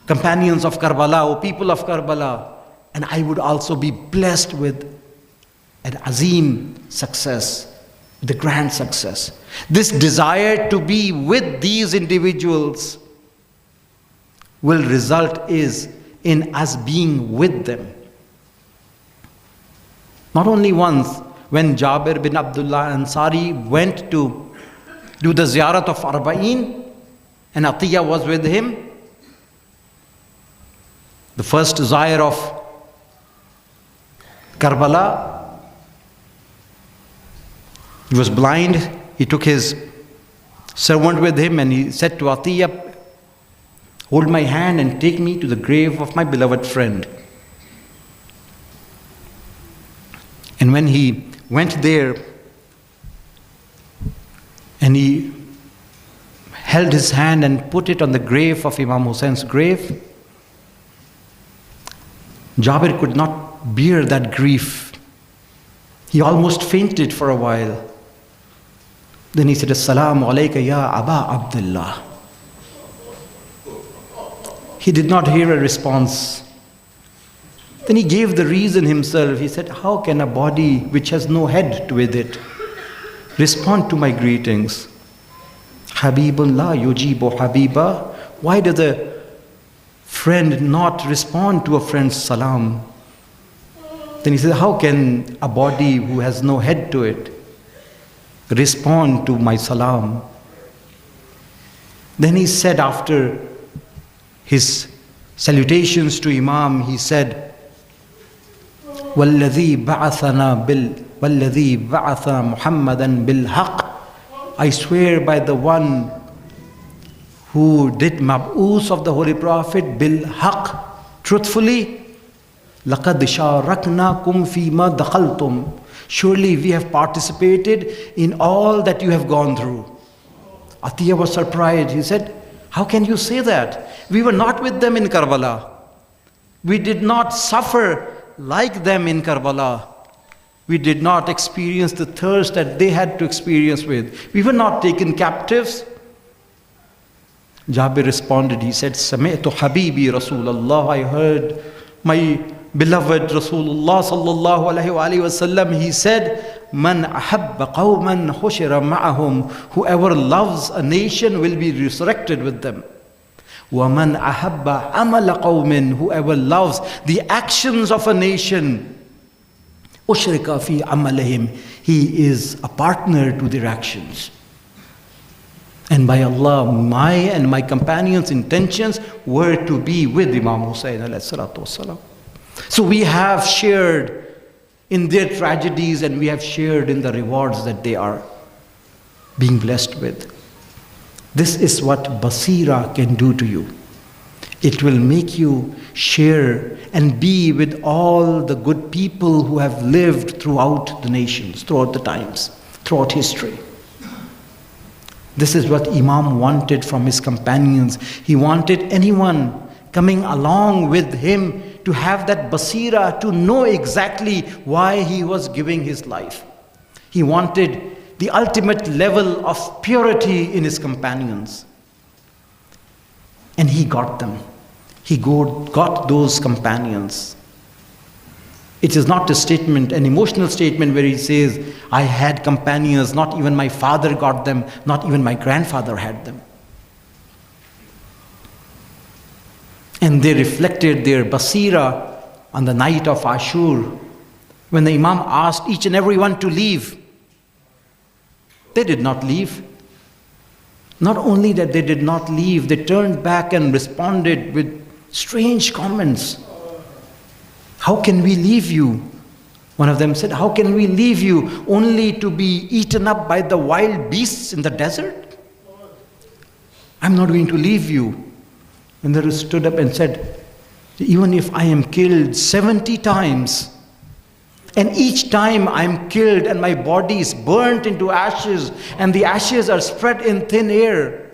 companions of Karbala, O people of Karbala, and I would also be blessed with an azim success, the grand success. This desire to be with these individuals will result is in us being with them. Not only once, when Jabir bin Abdullah Ansari went to do the ziyarat of Arba'in, and Atiyah was with him, the first zayar of Karbala, he was blind. He took his servant with him and he said to Atiyah, hold my hand and take me to the grave of my beloved friend. And when he went there and he held his hand and put it on the grave of Imam Hussein's grave, Jabir could not bear that grief. He almost fainted for a while. Then he said, Assalamu alayka ya Aba Abdullah. He did not hear a response. Then he gave the reason himself. He said, how can a body which has no head with it respond to my greetings? Habibullah yujibu habiba. Why does a friend not respond to a friend's salam? Then he said, how can a body who has no head to it respond to my salam? Then he said, after his salutations to Imam, he said, وَالَّذِي بَعَثَنَا وَالَّذِي بَعَثَ مُحَمَّدًا بِالْحَقِّ. I swear by the one who did mab'us of the Holy Prophet bil haq, truthfully, لَقَدْ شَارَكْنَاكُمْ فِي مَا دَخَلْتُمْ. Surely we have participated in all that you have gone through. Atiyah was surprised. He said, how can you say that? We were not with them in Karbala. We did not suffer like them in Karbala. We did not experience the thirst that they had to experience with. We were not taken captives. Jabir responded, he said, Sami'tu Habibi Rasulullah, I heard my beloved Rasulullah sallallahu alayhi wa sallam, he said, Man ahabba qawman hushira ma'ahum. Whoever loves a nation will be resurrected with them. وَمَنْ أَحَبَّ عَمَلَ قَوْمٍ. Whoever loves the actions of a nation, أُشْرِكَ فِي عَمَلِهِمْ. He is a partner to their actions. And by Allah, my and my companions' intentions were to be with Imam Hussain alayhi salatu wasalam. So we have shared in their tragedies and we have shared in the rewards that they are being blessed with. This is what Basira can do to you. It will make you share and be with all the good people who have lived throughout the nations, throughout the times, throughout history. This is what Imam wanted from his companions. He wanted anyone coming along with him to have that basira, to know exactly why he was giving his life. He wanted the ultimate level of purity in his companions. And he got them. He got those companions. It is not a statement, an emotional statement where he says, I had companions, not even my father got them, not even my grandfather had them. And they reflected their basira on the night of Ashur, when the Imam asked each and every one to leave. They did not leave. Not only that they did not leave, they turned back and responded with strange comments. How can we leave you? One of them said, how can we leave you only to be eaten up by the wild beasts in the desert? I'm not going to leave you. And the rest stood up and said, even if I am killed 70 times, and each time I'm killed and my body is burnt into ashes, and the ashes are spread in thin air,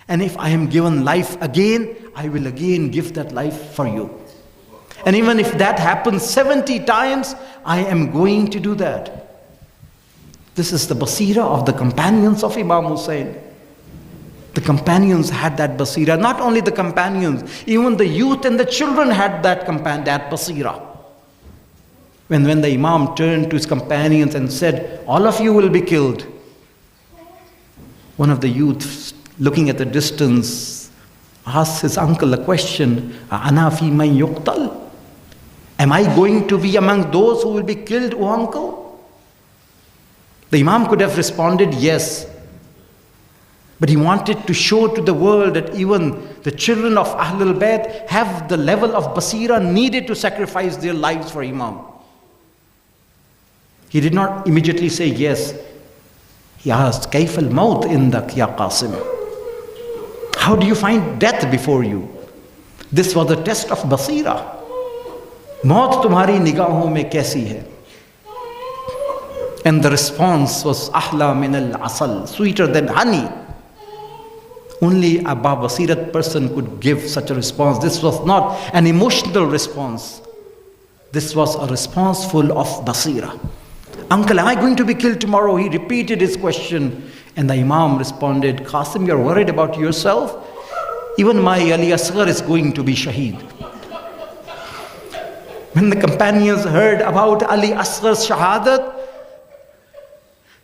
and if I am given life again, I will again give that life for you. And even if that happens 70 times, I am going to do that. This is the basira of the companions of Imam Hussain. The companions had that basira. Not only the companions, even the youth and the children had that basira. When the Imam turned to his companions and said, all of you will be killed, one of the youths, looking at the distance, asked his uncle a question, Ana fi man yuqtal? Am I going to be among those who will be killed, O uncle? The Imam could have responded, yes. But he wanted to show to the world that even the children of Ahlul Bayt have the level of basira needed to sacrifice their lives for Imam. He did not immediately say yes. He asked, Kaif al-maut indak ya Qasim? How do you find death before you? This was the test of basira. Maut tumhari nigahon mein kaisi hai? And the response was ahla min al-asal, sweeter than honey. Only a basirat person could give such a response. This was not an emotional response. This was a response full of basira. Uncle, am I going to be killed tomorrow? He repeated his question. And the Imam responded, Qasim, you're worried about yourself? Even my Ali Asghar is going to be shaheed. When the companions heard about Ali Asghar's shahadat,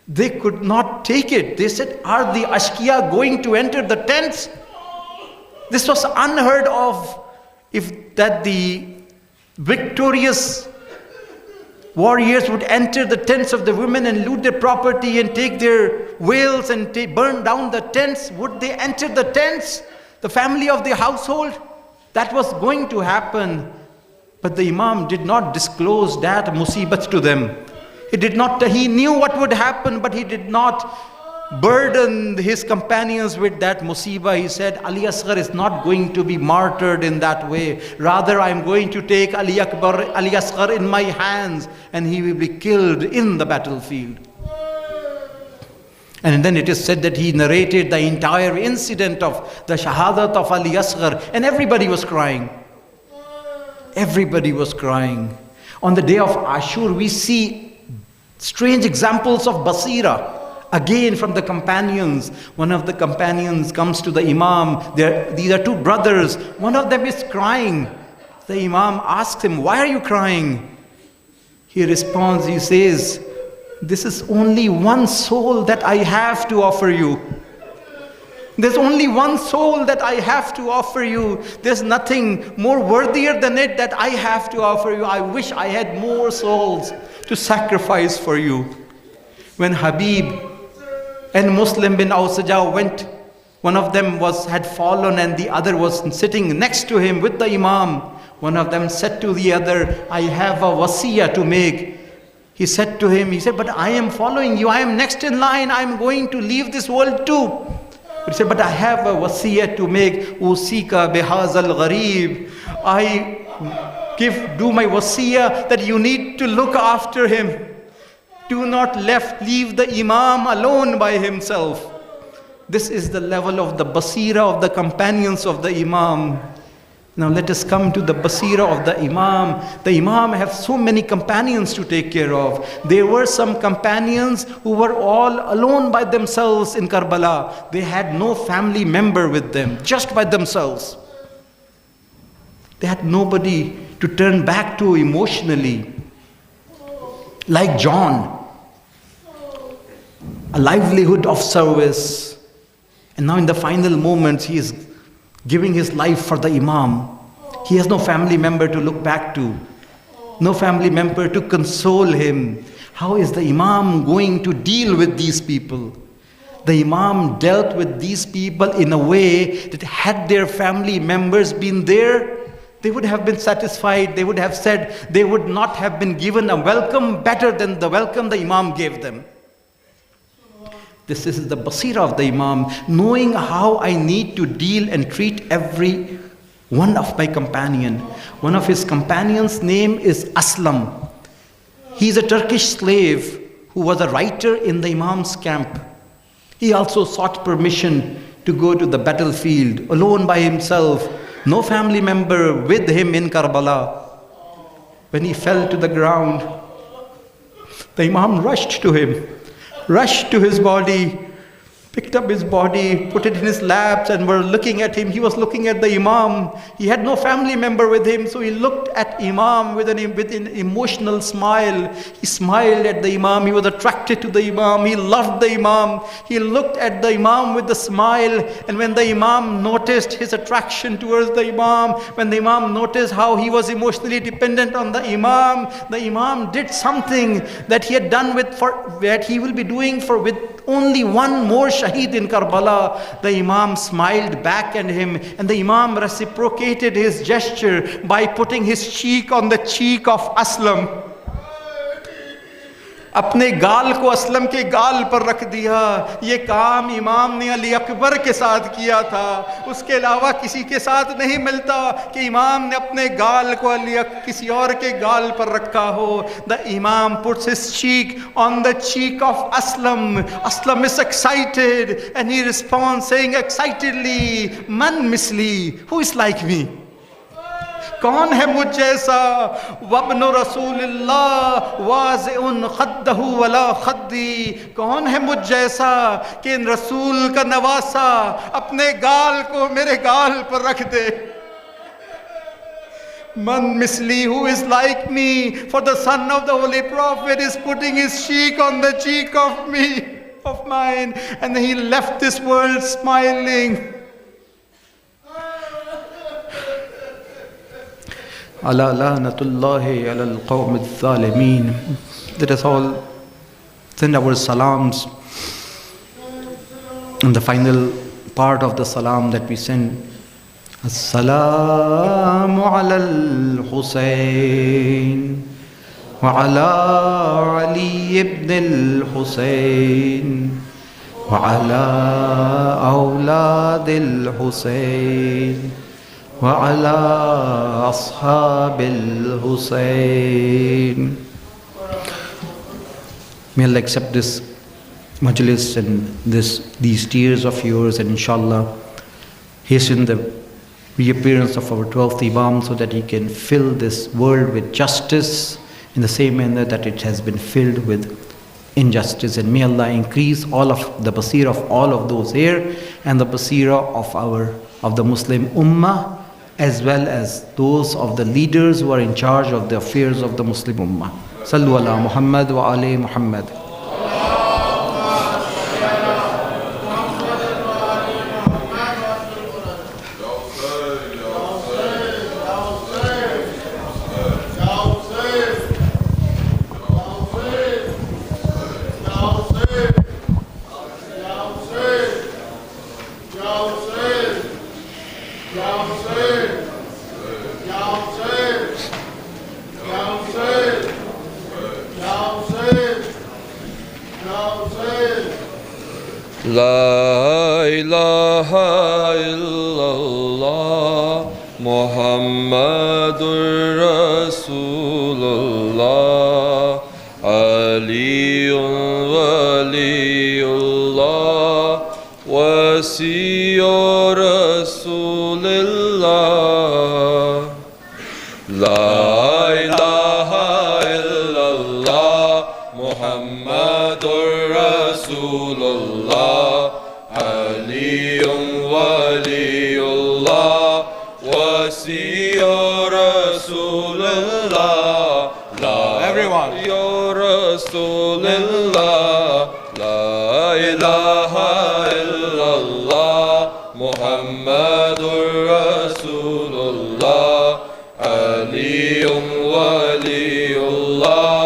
they could not take it. They said, are the Ashkiya going to enter the tents? This was unheard of, if that the victorious warriors would enter the tents of the women and loot their property and take their wails and burn down the tents. Would they enter the tents, the family of the household? That was going to happen. But the Imam did not disclose that musibat to them. He knew what would happen, but he did not burdened his companions with that musibah. He said, Ali Asghar is not going to be martyred in that way. Rather, I am going to take Ali Asghar in my hands and he will be killed in the battlefield. And then it is said that he narrated the entire incident of the shahadat of Ali Asghar, and everybody was crying. Everybody was crying. On the day of Ashur, we see strange examples of basira. Again from the companions. One of the companions comes to the Imam. These are two brothers. One of them is crying. The Imam asks him, why are you crying? He responds, he says, this is only one soul that I have to offer you. There's only one soul that I have to offer you. There's nothing more worthier than it that I have to offer you. I wish I had more souls to sacrifice for you. When Habib and Muslim bin Awsaja went, one of them had fallen and the other was sitting next to him with the Imam. One of them said to the other, I have a wasiyah to make. He said to him, he said, but I am following you. I am next in line. I am going to leave this world too. He said, but I have a wasiyah to make. Usika bihazal gharib. I do my wasiyah that you need to look after him. Do not leave the Imam alone by himself. This is the level of the basira of the companions of the Imam. Now let us come to the basira of the Imam. The Imam has so many companions to take care of. There were some companions who were all alone by themselves in Karbala. They had no family member with them, just by themselves. They had nobody to turn back to emotionally. Like John, a livelihood of service. And now in the final moments, he is giving his life for the Imam. He has no family member to look back to, no family member to console him. How is the Imam going to deal with these people? The Imam dealt with these people in a way that had their family members been there, they would have been satisfied. They would have said they would not have been given a welcome better than the welcome the Imam gave them. This is the basira of the Imam, knowing how I need to deal and treat every one of my companion. One of his companions' name is Aslam. He is a Turkish slave who was a writer in the Imam's camp. He also sought permission to go to the battlefield alone by himself, no family member with him in Karbala. When he fell to the ground, the Imam rushed to him, rushed to his body, picked up his body, put it in his laps, and were looking at him. He was looking at the Imam. He had no family member with him, so he looked at Imam with an emotional smile. He smiled at the Imam. He was attracted to the Imam. He loved the Imam. He looked at the Imam with a smile, and when the Imam noticed his attraction towards the Imam, when the Imam noticed how he was emotionally dependent on the Imam did something that he had done that he will be doing with only one more shaheed in Karbala. The Imam smiled back at him, and the Imam reciprocated his gesture by putting his cheek on the cheek of Aslam. अपने गाल को असलम के गाल पर रख दिया. ये काम इमाम ने अली अकबर के साथ किया था. उसके अलावा किसी के साथ नहीं मिलता कि इमाम ने अपने गाल को किसी और के गाल पर रखा हो. The Imam puts his cheek on the cheek of Aslam. Aslam is excited and he responds saying excitedly, Man misli, who is like me? कौन है मुझ जैसा? वब्नु रसूलिल्लाह वाज़िउन खद्दहु वला खद्दी. कौन है मुझ जैसा कि इन रसूल का नवासा अपने गाल को मेरे गाल पर रख दे. Man misli, who is like me? For the son of the Holy Prophet is putting his cheek on the cheek of me, of mine, and he left this world smiling. Ala la'natullahi ala al-qawm al-zalimin. Let us all send our salams. And the final part of the salam that we send, As-salamu ala al-Hussain wa ala Ali ibn al-Hussain وعلى أولاد الحسين وعلى أصحاب الحسين. May Allah accept this majlis and these tears of yours, and inshallah hasten the reappearance of our 12th Imam so that he can fill this world with justice in the same manner that it has been filled with injustice. And may Allah increase all of the basira of all of those here and the basira of the Muslim Ummah, as well as those of the leaders who are in charge of the affairs of the Muslim Ummah. Sallu ala Muhammad wa ali Muhammad. La ilaha illallah Muhammadur Rasulullah Aliyun waliyullah Wasiyur Rasulullah. La ilaha illallah Muhammadur Rasulullah Aliyun waliyullah Wasiyur Rasulullah. Everyone. Ya Rasulullah. La ilaha illallah Muhammadur Rasulullah Aliyun waliyullah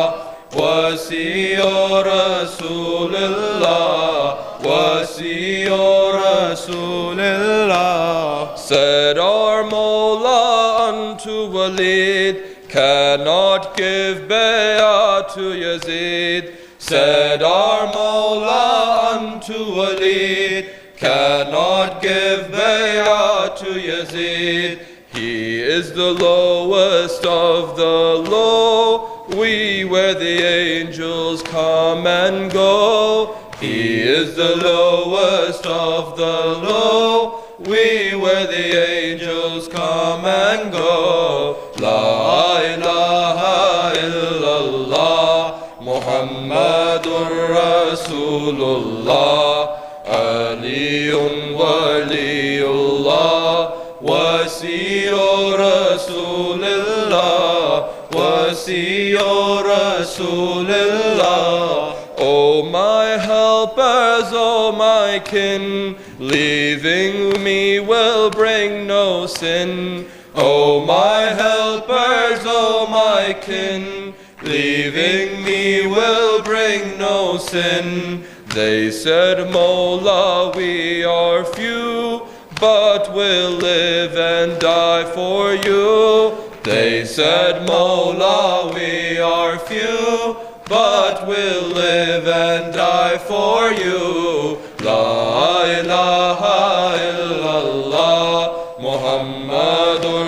Wasiyur Rasulullah Wasiyur Rasulullah. Said our Mawla unto Walid, cannot give bay'ah to Yazid. Said our Mawla unto Walid, cannot give bay'ah to Yazid. He is the lowest of the low, we where the angels come and go. He is the lowest of the low, we where the angels come and go. La ilaha illallah Muhammadur Rasulullah Aliyun waliyullah Wasiyur Rasulullah Wasiyur Rasulullah. O my helpers, O my kin, leaving me will bring no sin. O my helpers, O my kin, leaving me will bring no sin. They said, Mawla, we are few, but we'll live and die for you. They said, Mawla, we are few, but we'll live and die for you. La ilaha illallah Muhammadur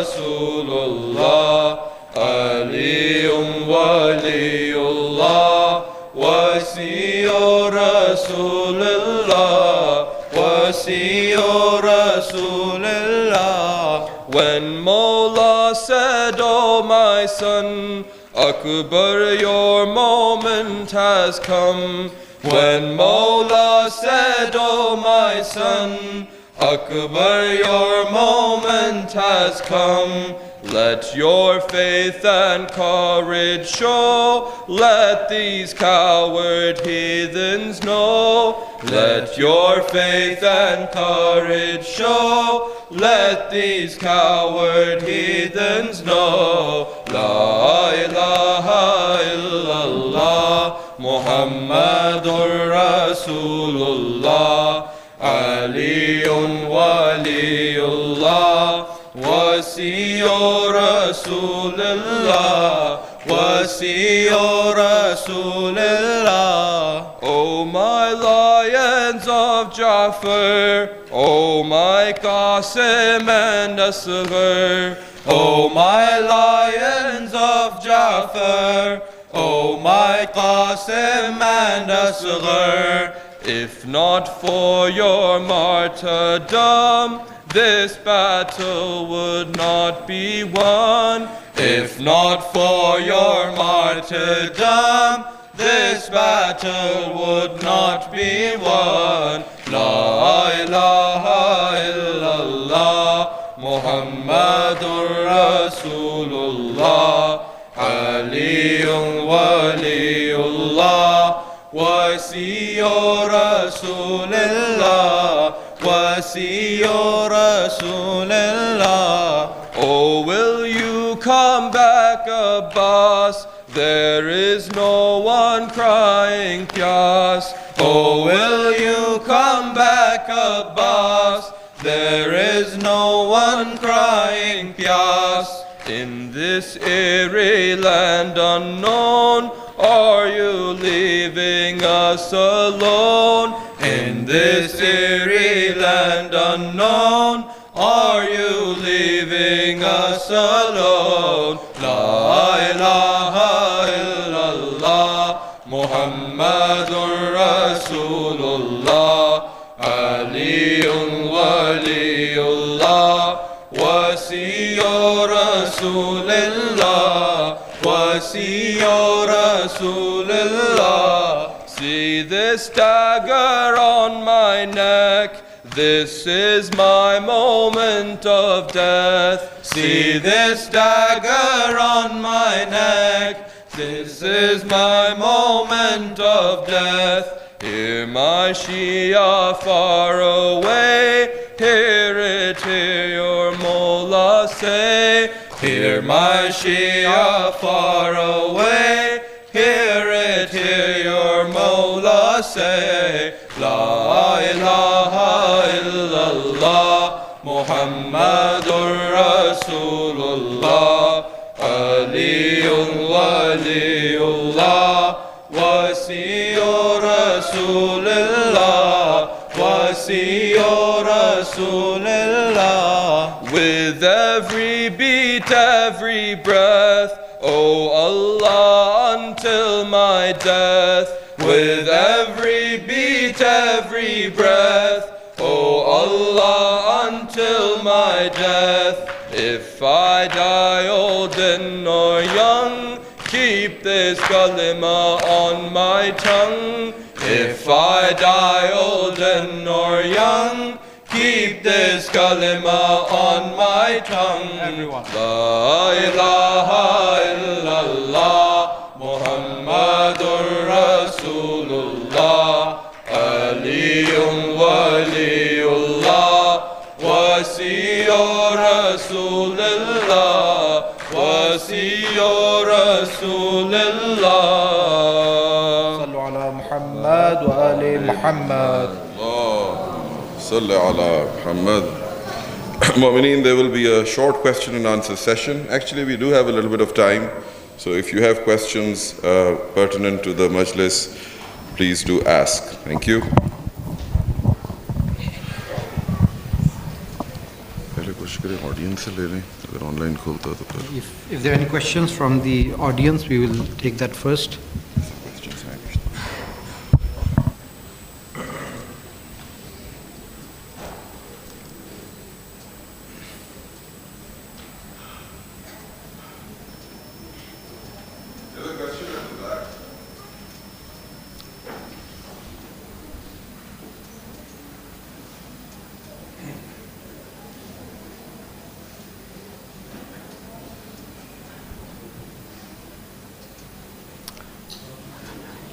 Rasulullah Aliyun waliyullah Wasiyur Rasulullah Wasiyur Rasulullah. When Mawla said, O my son, Akbar, your moment has come. When Mawla said, O my son, Akbar, your moment has come. Let your faith and courage show. Let these coward heathens know. Let your faith and courage show. Let these coward heathens know. La ilaha illallah Muhammadur Rasulullah Aliyun waliyullah Wasiyur Rasulullah Wasiyur Rasulullah. O my lion Jafar, O my Qasim and Asghar, O my lions of Jafar, O my Qasim and Asghar. if not for your martyrdom, this battle would not be won. If not for your martyrdom, this battle would not be won. La ilaha illallah, Muhammadur Rasulullah, Aliyun waliyullah, Wasiyu Rasulillah, Wasiyu Rasulillah. Oh, will you come back, Abbas? There is no one crying Pyas. Oh, will you come back, Abbas? There is no one crying Pyas. In this airy land unknown, are you leaving us alone? In this airy land unknown, are you leaving us alone? La ilaha illallah, Muhammadur Rasulullah, Aliyun waliyullah, Wasiyu Rasulillah, Wasiyu Rasulillah. See this dagger on my neck, this is my moment of death. See this dagger on my neck, this is my moment of death. Hear my Shia far away, hear it, hear your Mullah say. Hear my Shia far away, hear it, hear your Mawla say. La ilaha illallah, Muhammadur Rasulullah, Aliyun waliyullah, Wasiyu Rasulillah, Wasiyu Rasulillah. With every beat, every breath, O Allah, until my death. With every beat, every breath, O Allah, until my death. If I die old or young, keep this kalima on my tongue. If I die old or young, keep this kalima on my tongue. Everyone. La ilaha illallah, Muhammadur Rasulullah, Aliyun waliyullah, Wasiyu Rasulillah, Wasiyu Rasulillah. Sallu ala Muhammad wa ali Muhammad. Salli ala Muhammad. Mu'mineen, there will be a short question and answer session. Actually, we do have a little bit of time. So if you have questions pertinent to the Majlis, please do ask. Thank you. If there are any questions from the audience, we will take that first.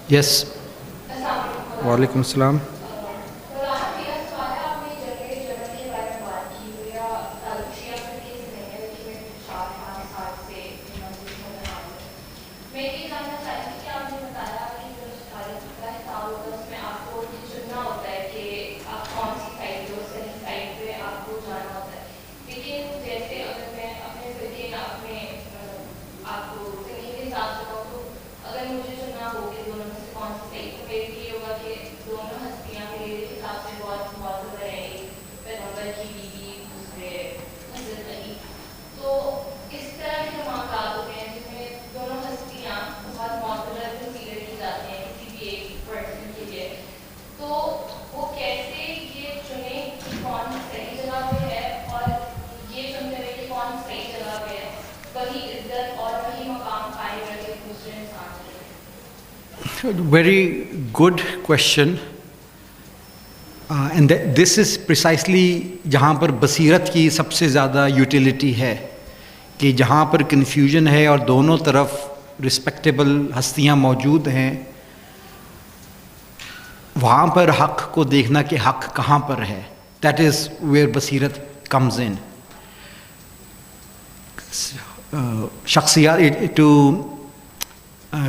Yes. Wa alaikum assalam. दोनों हस्तियां मेरे हिसाब से बहुत Very good question. And this is precisely जहाँ पर बसीरत की सबसे ज़्यादा यूटिलिटी है, कि जहाँ पर कन्फ्यूजन है और दोनों तरफ रिस्पेक्टेबल हस्तियाँ मौजूद हैं, वहाँ पर हक़ को देखना कि हक़ कहाँ पर है. That is where बसीरत comes in. शख्सियत, to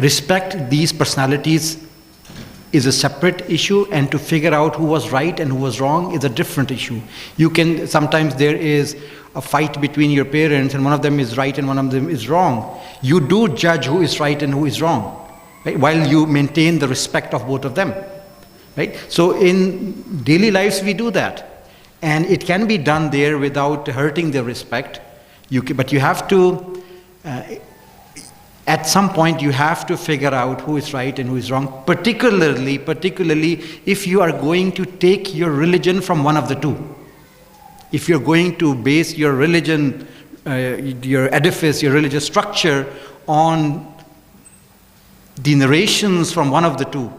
respect these personalities is a separate issue, and to figure out who was right and who was wrong is a different issue. You can, sometimes there is a fight between your parents and one of them is right and one of them is wrong. You do judge who is right and who is wrong, right? While you maintain the respect of both of them, right? So in daily lives we do that, and it can be done there without hurting their respect. But you have to at some point you have to figure out who is right and who is wrong, particularly if you are going to take your religion from one of the two. If you're going to base your religion, your edifice, your religious structure on the narrations from one of the two,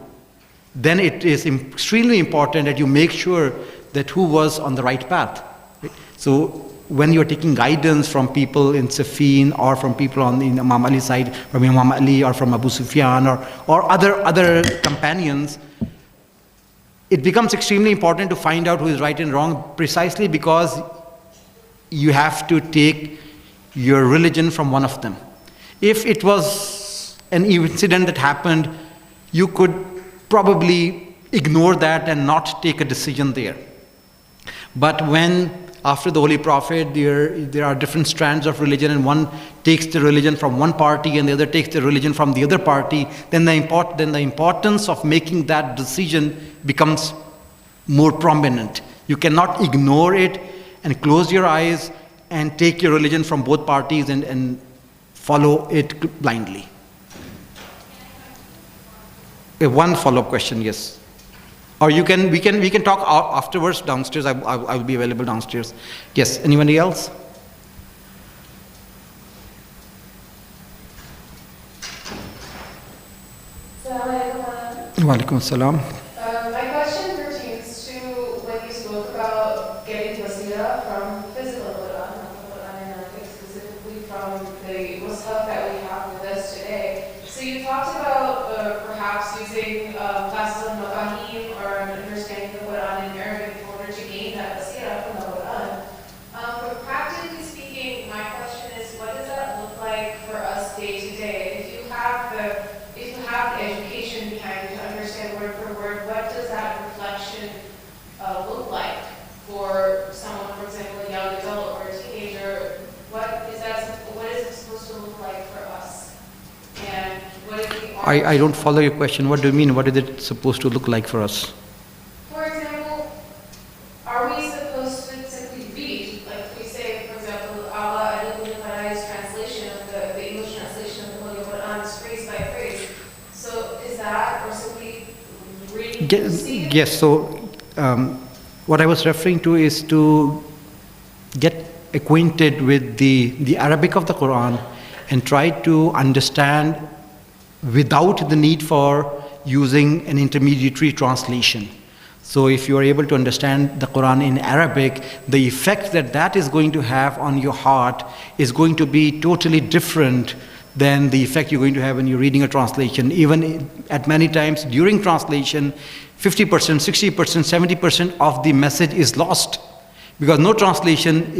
then it is extremely important that you make sure that who was on the right path. So when you're taking guidance from people in Safin or from people on the Imam Ali side, from Imam Ali or from Abu Sufyan or other companions, it becomes extremely important to find out who is right and wrong, precisely because you have to take your religion from one of them. If it was an incident that happened, you could probably ignore that and not take a decision there. But when after the Holy Prophet, there are different strands of religion, and one takes the religion from one party and the other takes the religion from the other party, then the importance of making that decision becomes more prominent. You cannot ignore it and close your eyes and take your religion from both parties and follow it blindly. One follow-up question, yes. Or we can talk afterwards downstairs. I will be available downstairs. Yes, anybody else? Wa alaikum assalam. My question pertains to when you spoke about getting wasila from physical Quran, not the Quran in Arabic, specifically from the Mus'haf that we have with us today. So you talked about perhaps using classes of Mafahim or understanding the Quran in Arabic in order to gain that wasila from the Quran. But practically speaking, my question is, what does that look like for us day to day? If you have the education behind it to understand word for word, what does that reflection look like for someone, for example, a young adult or a teenager? What is it supposed to look like for us? And what is the I don't follow your question. What do you mean? What is it supposed to look like for us? For example, are we supposed to simply read, like we say, for example, Allah al-Qur'an's translation of the English translation of the Holy Quran is phrase by phrase. So is that, or simply reading? Yes, so what I was referring to is to get acquainted with the Arabic of the Quran and try to understand without the need for using an intermediary translation. So if you are able to understand the Quran in Arabic, the effect that is going to have on your heart is going to be totally different than the effect you're going to have when you're reading a translation. Even at many times during translation, 50%, 60%, 70% of the message is lost, because no translation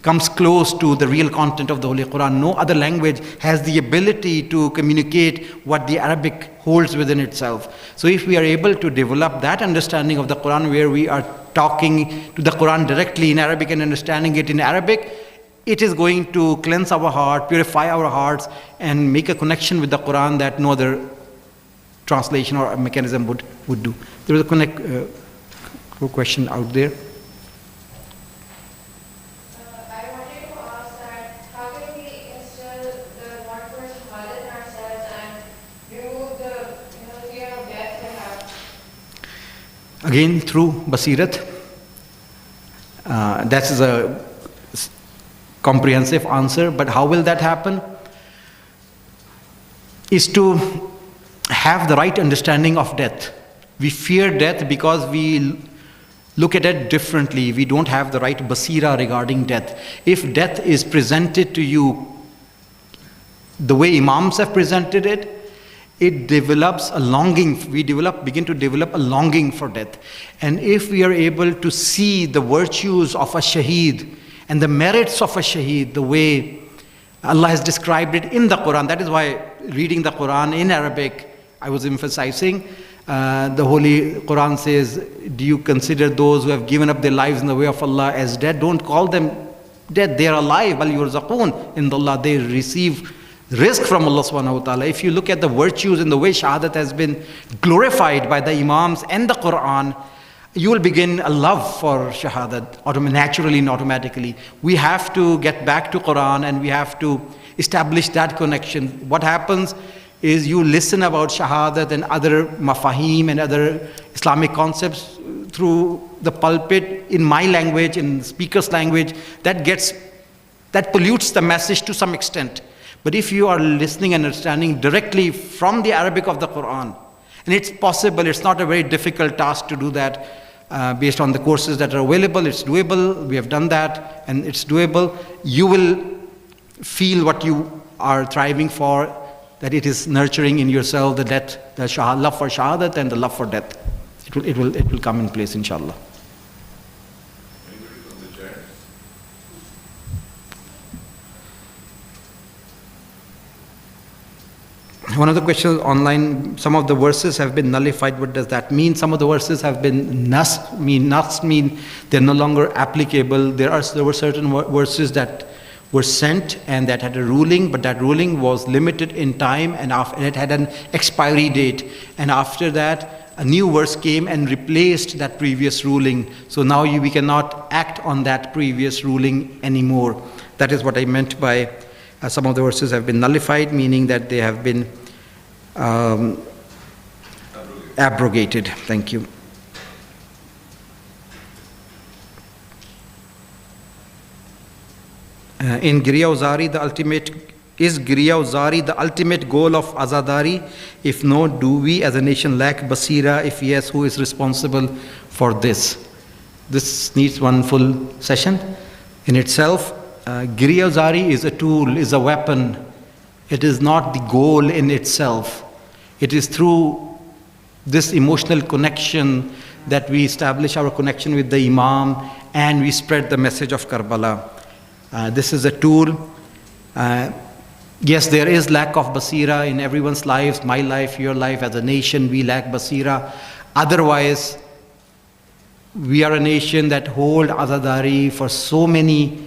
comes close to the real content of the Holy Quran. No other language has the ability to communicate what the Arabic holds within itself. So if we are able to develop that understanding of the Quran, where we are talking to the Quran directly in Arabic and understanding it in Arabic, it is going to cleanse our heart, purify our hearts, and make a connection with the Quran that no other translation or mechanism would do. There was a question out there. Again, through Basirat. That is a comprehensive answer, but how will that happen? Is to have the right understanding of death. We fear death because we look at it differently. We don't have the right basira regarding death. If death is presented to you the way Imams have presented it, it develops a longing. We begin to develop a longing for death. And if we are able to see the virtues of a shaheed and the merits of a shaheed, the way Allah has described it in the Quran, that is why reading the Quran in Arabic, I was emphasizing, the Holy Quran says, do you consider those who have given up their lives in the way of Allah as dead? Don't call them dead. They are alive. Bal yurzaqoon in Allah. They receive rizq from Allah subhanahu wa ta'ala. If you look at the virtues and the way shahadat has been glorified by the Imams and the Quran, you will begin a love for shahadat naturally and automatically. We have to get back to Quran and we have to establish that connection. What happens is you listen about shahadat and other mafahim and other Islamic concepts through the pulpit in my language, in the speaker's language, that pollutes the message to some extent. But if you are listening and understanding directly from the Arabic of the Quran, and it's possible, it's not a very difficult task to do that based on the courses that are available, it's doable, we have done that, and it's doable, you will feel what you are thriving for, that it is nurturing in yourself the love for shahadat and the love for death. It will come in place, inshallah. One of the questions online, some of the verses have been nullified. What does that mean? Some of the verses have been nas mean they're no longer applicable. There were certain verses that were sent and that had a ruling, but that ruling was limited in time and it had an expiry date. And after that, a new verse came and replaced that previous ruling. So now we cannot act on that previous ruling anymore. That is what I meant by some of the verses have been nullified, meaning that they have been abrogated. Thank you. In Griya-Uzari, is Griya-Uzari the ultimate goal of Azadari? If no, do we as a nation lack basira? If yes, who is responsible for this? This needs one full session in itself. Griya-Uzari is a tool, is a weapon. It is not the goal in itself. It is through this emotional connection that we establish our connection with the Imam and we spread the message of Karbala. This is a tool. Yes, there is lack of basira in everyone's lives, my life, your life. As a nation, we lack basira. Otherwise, we are a nation that hold Azadari for so many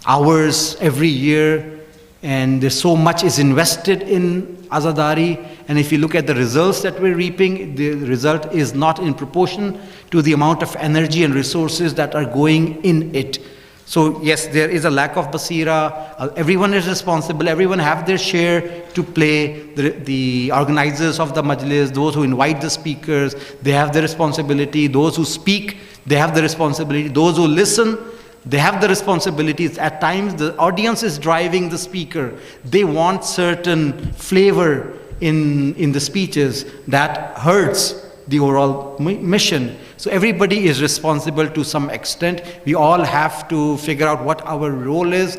hours every year, and there's so much is invested in Azadari, and if you look at the results that we're reaping, the result is not in proportion to the amount of energy and resources that are going in it. So yes, there is a lack of basira. Everyone is responsible. Everyone have their share to play. The organizers of the majlis, those who invite the speakers, they have the responsibility. Those who speak, they have the responsibility. Those who listen, they have the responsibilities. At times, the audience is driving the speaker. They want certain flavor in the speeches that hurts the overall mission. So everybody is responsible to some extent. We all have to figure out what our role is.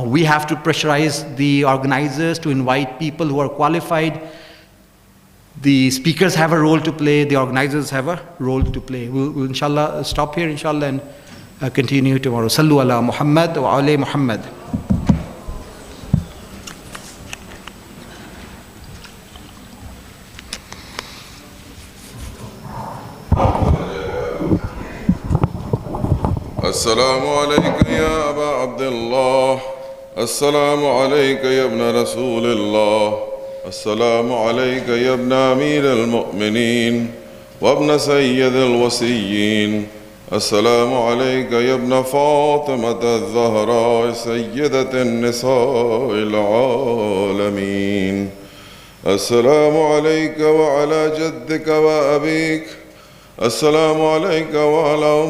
We have to pressurize the organizers to invite people who are qualified. The speakers have a role to play. The organizers have a role to play. We'll inshallah stop here, inshallah, and continue tomorrow. Sallu ala Muhammad wa ali Muhammad. السلام عليك يا أبا عبد الله السلام عليك يا ابن رسول الله السلام عليك يا ابن أمير المؤمنين وابن سيد الوصيين السلام عليك يا ابن فاطمة الزهراء سيدة النساء العالمين السلام عليك وعلى جدك وأبيك السلام عليك وعلى